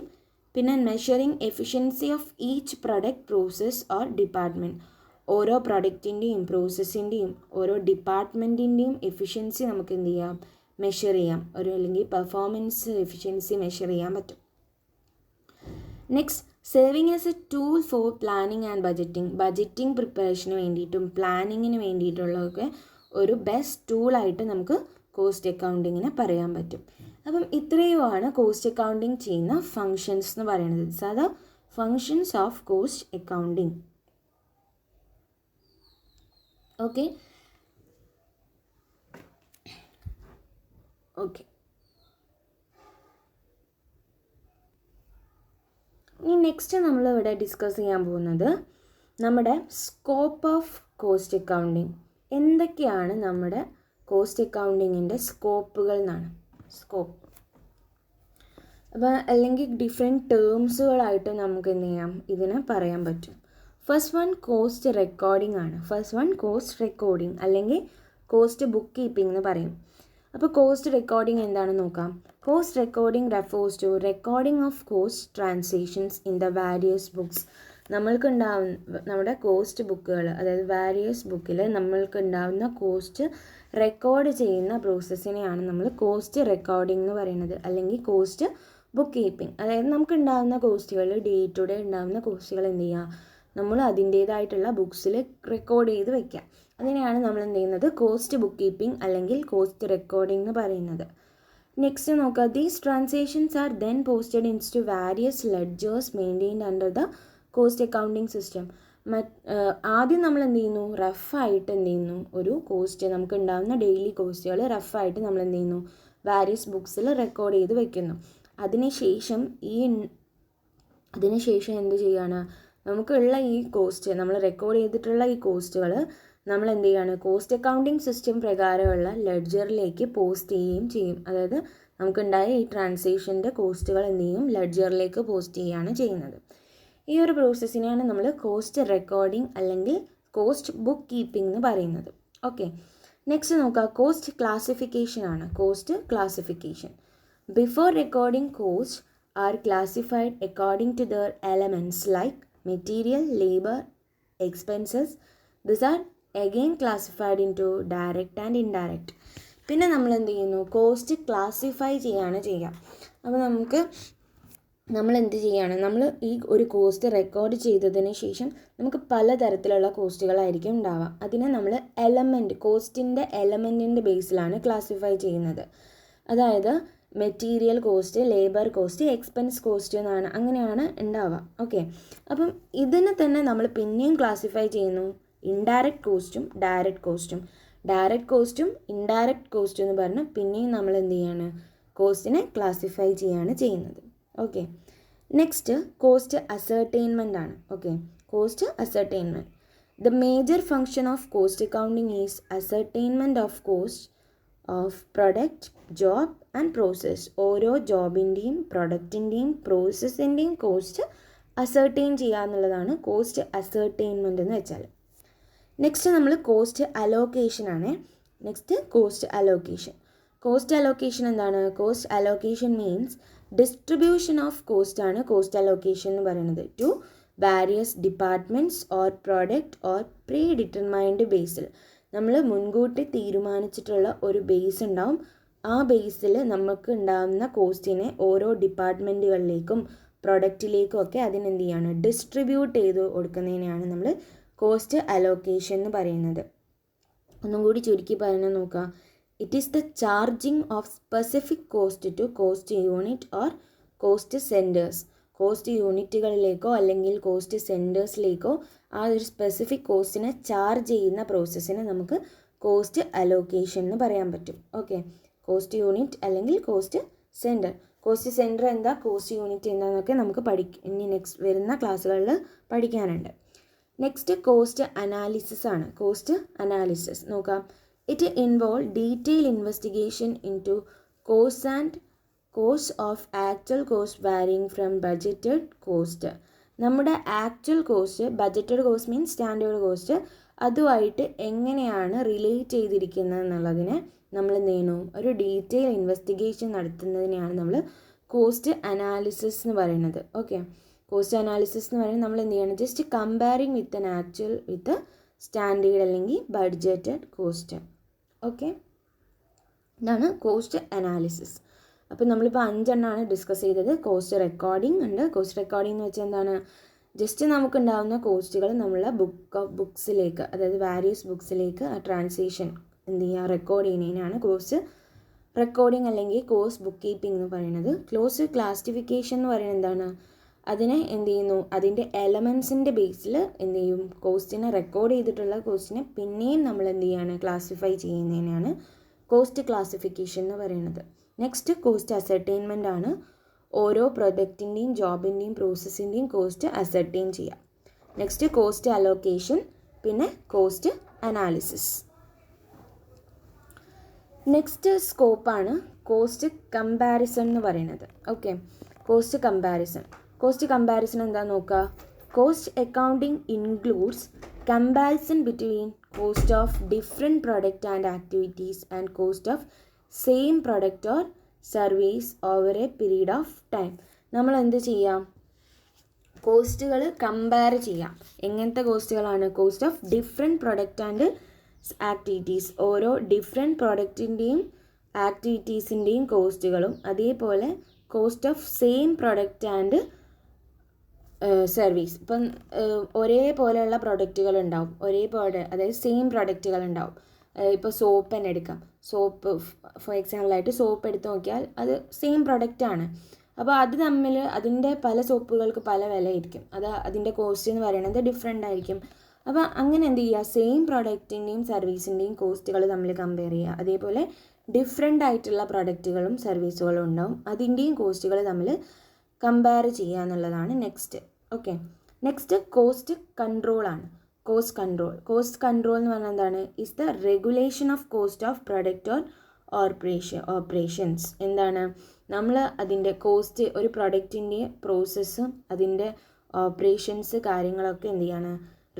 പിന്നെ measuring efficiency of each product, process or department. ഓരോ പ്രൊഡക്റ്റിൻ്റെയും പ്രോസസ്സിൻ്റെയും ഓരോ ഡിപ്പാർട്ട്മെൻറ്റിൻ്റെയും എഫിഷ്യൻസി നമുക്ക് എന്ത് ചെയ്യാം, മെഷർ ചെയ്യാം. അല്ലെങ്കിൽ പെർഫോമൻസ് എഫിഷ്യൻസി മെഷർ ചെയ്യാൻ പറ്റും. Next, serving as a tool for planning and budgeting പ്രിപ്പറേഷന് വേണ്ടിയിട്ടും പ്ലാനിങ്ങിന് വേണ്ടിയിട്ടുള്ളതൊക്കെ ഒരു ബെസ്റ്റ് ടൂളായിട്ട് നമുക്ക് കോസ്റ്റ് അക്കൗണ്ടിങ്ങിനെ പറയാൻ പറ്റും. അപ്പം ഇത്രയുമാണ് കോസ്റ്റ് അക്കൗണ്ടിങ് ചെയ്യുന്ന ഫങ്ഷൻസ് എന്ന് പറയുന്നത്. സാധാ functions of cost accounting. Okay okay ഇനി നെക്സ്റ്റ് നമ്മളിവിടെ ഡിസ്കസ് ചെയ്യാൻ പോകുന്നത് നമ്മുടെ സ്കോപ്പ് ഓഫ് കോസ്റ്റ് അക്കൗണ്ടിങ്. എന്തൊക്കെയാണ് നമ്മുടെ കോസ്റ്റ് അക്കൗണ്ടിങ്ങിൻ്റെ സ്കോപ്പുകൾ എന്നാണ്. സ്കോപ്പ് അപ്പോൾ അല്ലെങ്കിൽ ഡിഫറെൻറ്റ് ടേംസുകളായിട്ട് നമുക്ക് എന്ത് ചെയ്യാം, ഇതിനെ പറയാൻ പറ്റും. ഫസ്റ്റ് വൺ കോസ്റ്റ് റെക്കോർഡിംഗ് ആണ്. അല്ലെങ്കിൽ കോസ്റ്റ് ബുക്ക് കീപ്പിംഗ് എന്ന് പറയും. അപ്പോൾ കോസ്റ്റ് റെക്കോർഡിംഗ് എന്താണെന്ന് നോക്കാം. Cost recording refers to recording of cost transactions in the various books. നമ്മുടെ കോസ്റ്റ് ബുക്കുകൾ, അതായത് വാരിയസ് ബുക്കിൽ ഉണ്ടാവുന്ന കോസ്റ്റ് റെക്കോർഡ് ചെയ്യുന്ന പ്രോസസ്സിനെയാണ് നമ്മൾ കോസ്റ്റ് റെക്കോർഡിംഗ് എന്ന് പറയുന്നത്, അല്ലെങ്കിൽ കോസ്റ്റ് ബുക്ക് കീപ്പിംഗ്. അതായത് നമുക്ക് ഉണ്ടാകുന്ന കോസ്റ്റുകൾ, ഡേ ടു ഡേ ഉണ്ടാകുന്ന കോസ്റ്റുകൾ എന്ത് ചെയ്യുക, നമ്മൾ അതിൻ്റേതായിട്ടുള്ള ബുക്സിൽ റെക്കോർഡ് ചെയ്ത് വയ്ക്കുക. അതിനെയാണ് നമ്മൾ എന്ത് ചെയ്യുന്നത്, കോസ്റ്റ് ബുക്ക് കീപ്പിംഗ് അല്ലെങ്കിൽ കോസ്റ്റ് റെക്കോർഡിംഗ് എന്ന് പറയുന്നത്. നെക്സ്റ്റ് നോക്കുക, these transactions are then posted into various ledgers maintained under the cost accounting system. ആദ്യം നമ്മൾ എന്ത് ചെയ്യുന്നു, റഫായിട്ട് എന്ത് ചെയ്യുന്നു, ഒരു കോസ്റ്റ് നമുക്ക് ഉണ്ടാകുന്ന ഡെയിലി കോസ്റ്റുകൾ റഫായിട്ട് നമ്മൾ എന്ത് ചെയ്യുന്നു, വാരിയസ് ബുക്സിൽ റെക്കോർഡ് ചെയ്ത് വെക്കുന്നു. അതിനുശേഷം എന്ത് ചെയ്യുകയാണ്, നമുക്കുള്ള ഈ കോസ്റ്റ്, നമ്മൾ റെക്കോർഡ് ചെയ്തിട്ടുള്ള ഈ കോസ്റ്റുകൾ നമ്മൾ എന്ത് ചെയ്യുകയാണ്, കോസ്റ്റ് അക്കൗണ്ടിങ് സിസ്റ്റം പ്രകാരമുള്ള ലെഡ്ജറിലേക്ക് പോസ്റ്റ് ചെയ്യുകയും ചെയ്യും. അതായത് നമുക്കുണ്ടായ ഈ ട്രാൻസാക്ഷൻ്റെ കോസ്റ്റുകൾ എന്ത് ചെയ്യും, ലെഡ്ജറിലേക്ക് പോസ്റ്റ് ചെയ്യുകയാണ് ചെയ്യുന്നത്. ഈ ഒരു പ്രോസസ്സിനെയാണ് നമ്മൾ കോസ്റ്റ് റെക്കോർഡിംഗ് അല്ലെങ്കിൽ കോസ്റ്റ് ബുക്ക് കീപ്പിംഗ് എന്ന് പറയുന്നത്. ഓക്കെ, നെക്സ്റ്റ് നോക്കുക, കോസ്റ്റ് ക്ലാസിഫിക്കേഷൻ ആണ്. Cost classification. Before recording cost are classified according to their elements like material, labour, expenses. This are again classified into direct and indirect. പിന്നെ നമ്മൾ എന്ത് ചെയ്യുന്നു, cost classify ചെയ്യാണ് ചെയ്യുക. അപ്പോൾ നമ്മൾ എന്ത് ചെയ്യുകയാണ്, നമ്മൾ ഈ ഒരു കോസ്റ്റ് റെക്കോർഡ് ചെയ്തതിന് ശേഷം നമുക്ക് പലതരത്തിലുള്ള കോസ്റ്റുകളായിരിക്കും ഉണ്ടാവുക. അതിനെ നമ്മൾ കോസ്റ്റിൻ്റെ എലമെൻറ്റിൻ്റെ ബേസിലാണ് ക്ലാസിഫൈ ചെയ്യുന്നത്. അതായത് material cost, labour cost, expense cost എന്നാണ്, അങ്ങനെയാണ് ഉണ്ടാവുക. ഓക്കെ, അപ്പം ഇതിനെ തന്നെ നമ്മൾ പിന്നെയും ക്ലാസിഫൈ ചെയ്യുന്നു, ഇൻഡയറക്റ്റ് കോസ്റ്റും ഡയറക്റ്റ് കോസ്റ്റും. ഡയറക്റ്റ് കോസ്റ്റും ഇൻഡയറക്റ്റ് കോസ്റ്റും എന്ന് പറഞ്ഞാൽ പിന്നെയും നമ്മൾ എന്ത് ചെയ്യാണ്, കോസ്റ്റിനെ ക്ലാസിഫൈ ചെയ്യാണ് ചെയ്യുന്നത്. ഓക്കെ, നെക്സ്റ്റ് കോസ്റ്റ് അസർട്ടൈൻമെൻ്റ് ആണ്. Okay, cost ascertainment. The major function of cost accounting is ascertainment of cost of product, job and process. ഓരോ ജോബിൻ്റെയും പ്രൊഡക്റ്റിൻ്റെയും പ്രോസസ്സിൻ്റെയും കോസ്റ്റ് അസർട്ടൈൻ ചെയ്യുക എന്നുള്ളതാണ് കോസ്റ്റ് അസർട്ടൈൻമെൻറ്റ് എന്ന് വെച്ചാൽ. നെക്സ്റ്റ് നമ്മൾ കോസ്റ്റ് അലോക്കേഷൻ ആണ്. Next cost allocation. Cost allocation എന്താണ്, cost allocation means distribution of cost ആണ് cost allocation എന്ന് പറയുന്നത്. To various departments or product or predetermined ബേസിൽ. നമ്മൾ മുൻകൂട്ടി തീരുമാനിച്ചിട്ടുള്ള ഒരു ബേസ് ഉണ്ടാവും. ആ ബേസിൽ നമുക്ക് ഉണ്ടാകുന്ന കോസ്റ്റിനെ ഓരോ ഡിപ്പാർട്ട്മെൻറ്റുകളിലേക്കും പ്രൊഡക്റ്റിലേക്കും ഒക്കെ അതിനെന്ത് ചെയ്യാണ്, ഡിസ്ട്രിബ്യൂട്ട് ചെയ്ത് കൊടുക്കുന്നതിനെയാണ് നമ്മൾ കോസ്റ്റ് അലോക്കേഷൻ എന്ന് പറയുന്നത്. ഒന്നും കൂടി ചുരുക്കി പറഞ്ഞാൽ നോക്കുക, it is the charging of specific cost to cost unit or cost centres. Cost യൂണിറ്റുകളിലേക്കോ അല്ലെങ്കിൽ കോസ്റ്റ് സെൻറ്റേഴ്സിലേക്കോ ആ ഒരു സ്പെസിഫിക് കോസ്റ്റിനെ ചാർജ് ചെയ്യുന്ന പ്രോസസ്സിനെ നമുക്ക് കോസ്റ്റ് അലോക്കേഷൻ എന്ന് പറയാൻ പറ്റും. ഓക്കെ, കോസ്റ്റ് യൂണിറ്റ് അല്ലെങ്കിൽ കോസ്റ്റ് സെൻറ്റർ. കോസ്റ്റ് സെൻറ്റർ എന്താ, കോസ്റ്റ് യൂണിറ്റ് എന്താണെന്നൊക്കെ നമുക്ക് ഇനി നെക്സ്റ്റ് വരുന്ന ക്ലാസ്സുകളിൽ പഠിക്കാനുണ്ട്. നെക്സ്റ്റ് കോസ്റ്റ് അനാലിസിസ് ആണ്. കോസ്റ്റ് അനാലിസിസ് നോക്കാം. It involve detail investigation into cost and cost of actual cost varying from budgeted cost. നമ്മുടെ actual cost, budgeted cost means standard cost, അതുമായിട്ട് എങ്ങനെയാണ് റിലേറ്റ് ചെയ്തിരിക്കുന്നത് എന്നുള്ളതിനെ നമ്മൾ എന്ത് ചെയ്യുന്നു, ഒരു ഡീറ്റെയിൽ ഇൻവെസ്റ്റിഗേഷൻ നടത്തുന്നതിനെയാണ് നമ്മൾ കോസ്റ്റ് അനാലിസിസ് എന്ന് പറയുന്നത്. ഓക്കെ, കോസ്റ്റ് അനാലിസിസ് എന്ന് പറയുന്നത് നമ്മൾ എന്ത് ചെയ്യണം, just comparing with an actual with standard അല്ലെങ്കിൽ ബഡ്ജറ്റഡ് കോസ്റ്റ്. ഓക്കെ, ഇതാണ് കോസ്റ്റ് അനാലിസിസ്. അപ്പോൾ നമ്മളിപ്പോൾ 5 എണ്ണമാണ് ഡിസ്കസ് ചെയ്തത്. കോസ്റ്റ് റെക്കോർഡിംഗ് ഉണ്ട്. കോസ്റ്റ് റെക്കോർഡിംഗ് എന്ന് വെച്ചാൽ എന്താണ്, ജസ്റ്റ് നമുക്കുണ്ടാകുന്ന കോസ്റ്റുകൾ നമ്മളെ ബുക്സിലേക്ക്, അതായത് വാരിയസ് ബുക്സിലേക്ക് ആ ട്രാൻസാക്ഷൻ എന്ത് ചെയ്യുക, റെക്കോർഡ് ചെയ്യുന്നതിനാണ് കോസ്റ്റ് റെക്കോർഡിംഗ് അല്ലെങ്കിൽ കോസ്റ്റ് ബുക്ക് കീപ്പിംഗ് എന്ന് പറയുന്നത്. കോസ്റ്റ് ക്ലാസിഫിക്കേഷൻ എന്ന് പറയുന്നത് എന്താണ്, അതിനെ എന്ത് ചെയ്യുന്നു, അതിൻ്റെ എലമെൻസിൻ്റെ ബേസിൽ എന്ത് ചെയ്യും, കോസ്റ്റിനെ റെക്കോർഡ് ചെയ്തിട്ടുള്ള കോസ്റ്റിനെ പിന്നെയും നമ്മൾ എന്ത് ചെയ്യാണ്, ക്ലാസിഫൈ ചെയ്യുന്നതിനാണ് കോസ്റ്റ് ക്ലാസിഫിക്കേഷൻ എന്ന് പറയുന്നത്. നെക്സ്റ്റ് കോസ്റ്റ് അസർട്ടൈൻമെൻ്റ് ആണ്. ഓരോ പ്രൊഡക്റ്റിൻ്റെയും ജോബിൻ്റെയും പ്രോസസ്സിൻ്റെയും കോസ്റ്റ് അസർട്ടൈൻ ചെയ്യാം. നെക്സ്റ്റ് കോസ്റ്റ് അലോക്കേഷൻ, പിന്നെ കോസ്റ്റ് അനാലിസിസ്. നെക്സ്റ്റ് സ്കോപ്പാണ് കോസ്റ്റ് കമ്പാരിസൺ എന്ന് പറയുന്നത്. Okay, cost comparison. Cost comparison എന്താ നോക്കുക. Cost accounting includes comparison between cost of different product and activities and cost of same product or service over a period of time. നമ്മൾ എന്ത് ചെയ്യാം, കോസ്റ്റുകൾ compare ചെയ്യാം. എങ്ങനത്തെ കോസ്റ്റുകളാണ്, cost of different product and activities. ഓരോ ഡിഫറെൻറ്റ് പ്രൊഡക്റ്റിൻ്റെയും ആക്ടിവിറ്റീസിൻ്റെയും കോസ്റ്റുകളും, അതേപോലെ cost of same product and service. ഇപ്പം ഒരേപോലെയുള്ള പ്രൊഡക്റ്റുകൾ ഉണ്ടാവും, ഒരേപോലെ അതായത് സെയിം പ്രൊഡക്റ്റുകൾ ഉണ്ടാവും. ഇപ്പോൾ സോപ്പ് തന്നെ എടുക്കാം. സോപ്പ് ഫോർ എക്സാമ്പിളായിട്ട് സോപ്പ് എടുത്ത് നോക്കിയാൽ അത് സെയിം പ്രൊഡക്റ്റാണ്. അപ്പോൾ അത് തമ്മിൽ അതിൻ്റെ പല സോപ്പുകൾക്ക് പല വിലയായിരിക്കും. അതിൻ്റെ കോസ്റ്റ് എന്ന് പറയുന്നത് ഡിഫറെൻ്റ് ആയിരിക്കും. അപ്പോൾ അങ്ങനെ എന്ത് ചെയ്യുക, സെയിം പ്രൊഡക്റ്റിൻ്റെയും സർവീസിൻ്റെയും കോസ്റ്റുകൾ തമ്മിൽ കമ്പയർ ചെയ്യുക. അതേപോലെ ഡിഫറെൻ്റ് ആയിട്ടുള്ള പ്രൊഡക്റ്റുകളും സർവീസുകളും ഉണ്ടാവും, അതിൻ്റെയും കോസ്റ്റുകൾ തമ്മിൽ കമ്പയർ ചെയ്യുക എന്നുള്ളതാണ് next. Okay, next cost control ആണ്. കോസ്റ്റ് കൺട്രോൾ എന്ന് പറഞ്ഞാൽ എന്താണ്, is the regulation of cost of product or operations. എന്താണ്, നമ്മൾ അതിൻ്റെ കോസ്റ്റ്, ഒരു പ്രൊഡക്റ്റിൻ്റെ പ്രോസസ്സും അതിൻ്റെ ഓപ്പറേഷൻസ് കാര്യങ്ങളൊക്കെ എന്ത് ചെയ്യാണ്,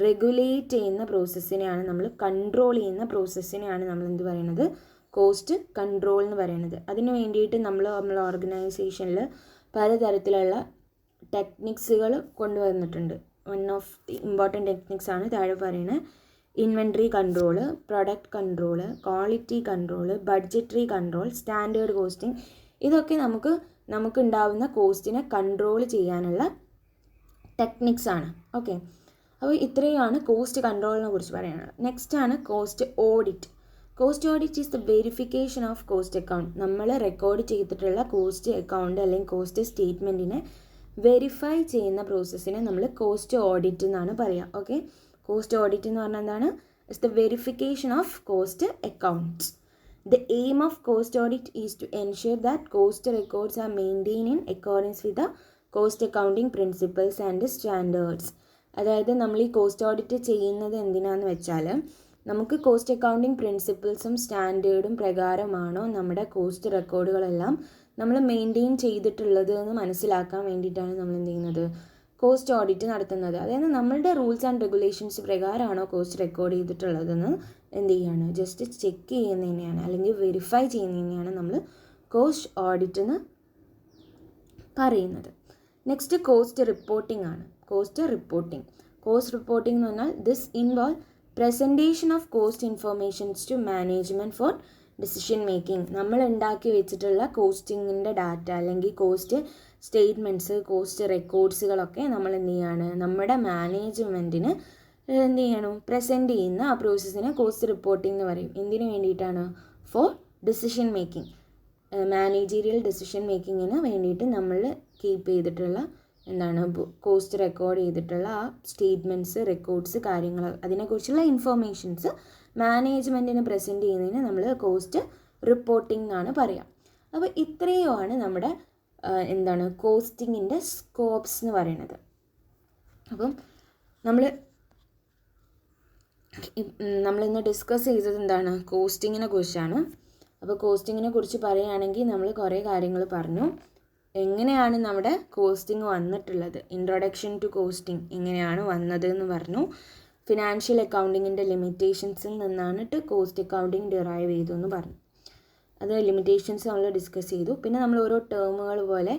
റെഗുലേറ്റ് ചെയ്യുന്ന പ്രോസസ്സിനെയാണ് നമ്മൾ, കൺട്രോൾ ചെയ്യുന്ന പ്രോസസ്സിനെയാണ് നമ്മൾ എന്ത് പറയുന്നത്, കോസ്റ്റ് കൺട്രോൾ എന്ന് പറയുന്നത്. അതിന് വേണ്ടിയിട്ട് നമ്മളെ ഓർഗനൈസേഷനിൽ പലതരത്തിലുള്ള ടെക്നിക്സുകൾ കൊണ്ടുവന്നിട്ടുണ്ട്. One of the important techniques ആണ് താഴെ പറയുന്നത്. Inventory control, product control, quality control, budgetary control, standard costing. ഇതൊക്കെ നമുക്കുണ്ടാവുന്ന കോസ്റ്റിനെ കൺട്രോൾ ചെയ്യാനുള്ള ടെക്നിക്സ് ആണ്. ഓക്കെ, അപ്പോൾ ഇത്രയുമാണ് കോസ്റ്റ് കൺട്രോളിനെ കുറിച്ച് പറയുന്നത്. നെക്സ്റ്റ് ആണ് cost audit. Cost audit is the verification of cost account. നമ്മൾ റെക്കോർഡ് ചെയ്തിട്ടുള്ള കോസ്റ്റ് അക്കൗണ്ട് അല്ലെങ്കിൽ കോസ്റ്റ് സ്റ്റേറ്റ്മെൻറ്റിനെ വെരിഫൈ ചെയ്യുന്ന പ്രോസസ്സിനെ നമ്മൾ കോസ്റ്റ് ഓഡിറ്റ് എന്നാണ് പറയുക. ഓക്കെ, കോസ്റ്റ് ഓഡിറ്റ് എന്ന് പറഞ്ഞാൽ എന്താണ്, it's the verification of cost accounts. The aim of cost audit is to ensure that cost records are maintained in accordance with the cost accounting principles and standards. അതായത് നമ്മൾ ഈ cost audit ചെയ്യുന്നത് എന്തിനാന്ന് വെച്ചാൽ, നമുക്ക് കോസ്റ്റ് അക്കൗണ്ടിങ് പ്രിൻസിപ്പിൾസും സ്റ്റാൻഡേർഡും പ്രകാരമാണോ നമ്മുടെ cost റെക്കോർഡുകളെല്ലാം നമ്മൾ maintain ചെയ്തിട്ടുള്ളത് എന്ന് മനസ്സിലാക്കാൻ വേണ്ടിയിട്ടാണ് നമ്മൾ എന്ത് ചെയ്യുന്നത്, കോസ്റ്റ് ഓഡിറ്റ് നടത്തുന്നത്. അതായത് നമ്മളുടെ റൂൾസ് ആൻഡ് റെഗുലേഷൻസ് പ്രകാരമാണോ കോസ്റ്റ് റെക്കോർഡ് ചെയ്തിട്ടുള്ളതെന്ന് എന്ത് ചെയ്യാണ്, ജസ്റ്റ് ചെക്ക് ചെയ്യുന്നതിനെയാണ് അല്ലെങ്കിൽ വെരിഫൈ ചെയ്യുന്നതിനെയാണ് നമ്മൾ കോസ്റ്റ് ഓഡിറ്റ് എന്ന് പറയുന്നത്. നെക്സ്റ്റ് കോസ്റ്റ് റിപ്പോർട്ടിംഗ് ആണ്. കോസ്റ്റ് റിപ്പോർട്ടിംഗ് എന്ന് പറഞ്ഞാൽ this involve presentation of cost informations to management for decision making, നമ്മൾ ഉണ്ടാക്കി വെച്ചിട്ടുള്ള കോസ്റ്റിങ്ങിൻ്റെ ഡാറ്റ അല്ലെങ്കിൽ കോസ്റ്റ് സ്റ്റേറ്റ്മെൻറ്റ്സ്, കോസ്റ്റ് റെക്കോർഡ്സുകളൊക്കെ നമ്മൾ എന്ത് ചെയ്യാണ്, നമ്മുടെ മാനേജ്മെൻറ്റിന് എന്ത് ചെയ്യണം, പ്രസൻറ്റ് ചെയ്യുന്ന ആ പ്രോസസ്സിനെ കോസ്റ്റ് റിപ്പോർട്ടിംഗ് എന്ന് പറയും. എന്തിനു വേണ്ടിയിട്ടാണ്? For decision making, managerial decision മേക്കിങ്ങിന് വേണ്ടിയിട്ട് നമ്മൾ കീപ്പ് ചെയ്തിട്ടുള്ള എന്താണ്, കോസ്റ്റ് റെക്കോർഡ് ചെയ്തിട്ടുള്ള ആ സ്റ്റേറ്റ്മെൻറ്റ്സ്, റെക്കോർഡ്സ്, കാര്യങ്ങൾ, അതിനെക്കുറിച്ചുള്ള ഇൻഫോർമേഷൻസ് മാനേജ്മെൻറ്റിന് പ്രസൻറ്റ് ചെയ്യുന്നതിന് നമ്മൾ കോസ്റ്റ് റിപ്പോർട്ടിംഗ് എന്നാണ് പറയുക. അപ്പോൾ ഇത്രയുമാണ് നമ്മുടെ എന്താണ് കോസ്റ്റിങ്ങിൻ്റെ സ്കോപ്സ് എന്ന് പറയുന്നത്. അപ്പം നമ്മളിന്ന് ഡിസ്കസ് ചെയ്തത് എന്താണ്, കോസ്റ്റിങ്ങിനെ കുറിച്ചാണ്. അപ്പോൾ കോസ്റ്റിങ്ങിനെ കുറിച്ച് പറയുകയാണെങ്കിൽ നമ്മൾ കുറേ കാര്യങ്ങൾ പറഞ്ഞു. എങ്ങനെയാണ് നമ്മുടെ കോസ്റ്റിംഗ് വന്നിട്ടുള്ളത്, ഇൻട്രൊഡക്ഷൻ ടു കോസ്റ്റിംഗ് എങ്ങനെയാണ് വന്നത് എന്ന് പറഞ്ഞു. ഫിനാൻഷ്യൽ അക്കൗണ്ടിങ്ങിൻ്റെ ലിമിറ്റേഷൻസിൽ നിന്നാണിട്ട് കോസ്റ്റ് അക്കൗണ്ടിങ് ഡിറൈവ് ചെയ്തു എന്ന് പറഞ്ഞു. അത് ലിമിറ്റേഷൻസ് നമ്മൾ ഡിസ്കസ് ചെയ്തു. പിന്നെ നമ്മൾ ഓരോ ടേമുകൾ പോലെ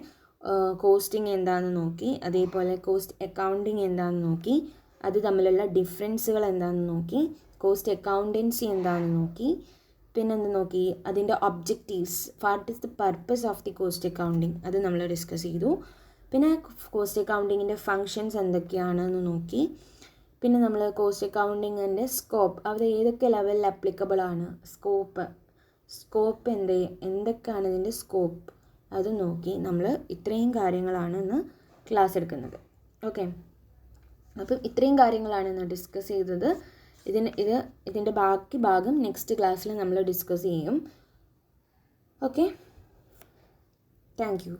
കോസ്റ്റിംഗ് എന്താണെന്ന് നോക്കി, അതേപോലെ കോസ്റ്റ് അക്കൗണ്ടിങ് എന്താണെന്ന് നോക്കി, അത് തമ്മിലുള്ള ഡിഫറൻസുകൾ എന്താണെന്ന് നോക്കി, കോസ്റ്റ് അക്കൗണ്ടൻസി എന്താണെന്ന് നോക്കി, പിന്നെ എന്ത് നോക്കി, അതിൻ്റെ objectives, what is the purpose of the cost accounting, അത് നമ്മൾ ഡിസ്കസ് ചെയ്തു. പിന്നെ കോസ്റ്റ് അക്കൗണ്ടിങ്ങിൻ്റെ ഫങ്ഷൻസ് എന്തൊക്കെയാണെന്ന് നോക്കി. പിന്നെ നമ്മൾ കോസ്റ്റ് അക്കൗണ്ടിങ്ങിൻ്റെ സ്കോപ്പ്, അത് ഏതൊക്കെ ലെവലിൽ അപ്ലിക്കബിൾ ആണ്, സ്കോപ്പ് എന്തൊക്കെയാണ് ഇതിൻ്റെ സ്കോപ്പ്, അത് നോക്കി. നമ്മൾ ഇത്രയും കാര്യങ്ങളാണ് ഇന്ന് ക്ലാസ് എടുക്കുന്നത്. ഓക്കെ, അപ്പം ഇത്രയും കാര്യങ്ങളാണ് ഇന്ന് ഡിസ്കസ് ചെയ്തത്. ഇതിൻ്റെ ബാക്കി ഭാഗം നെക്സ്റ്റ് ക്ലാസ്സിൽ നമ്മൾ ഡിസ്കസ് ചെയ്യും. Okay, thank you.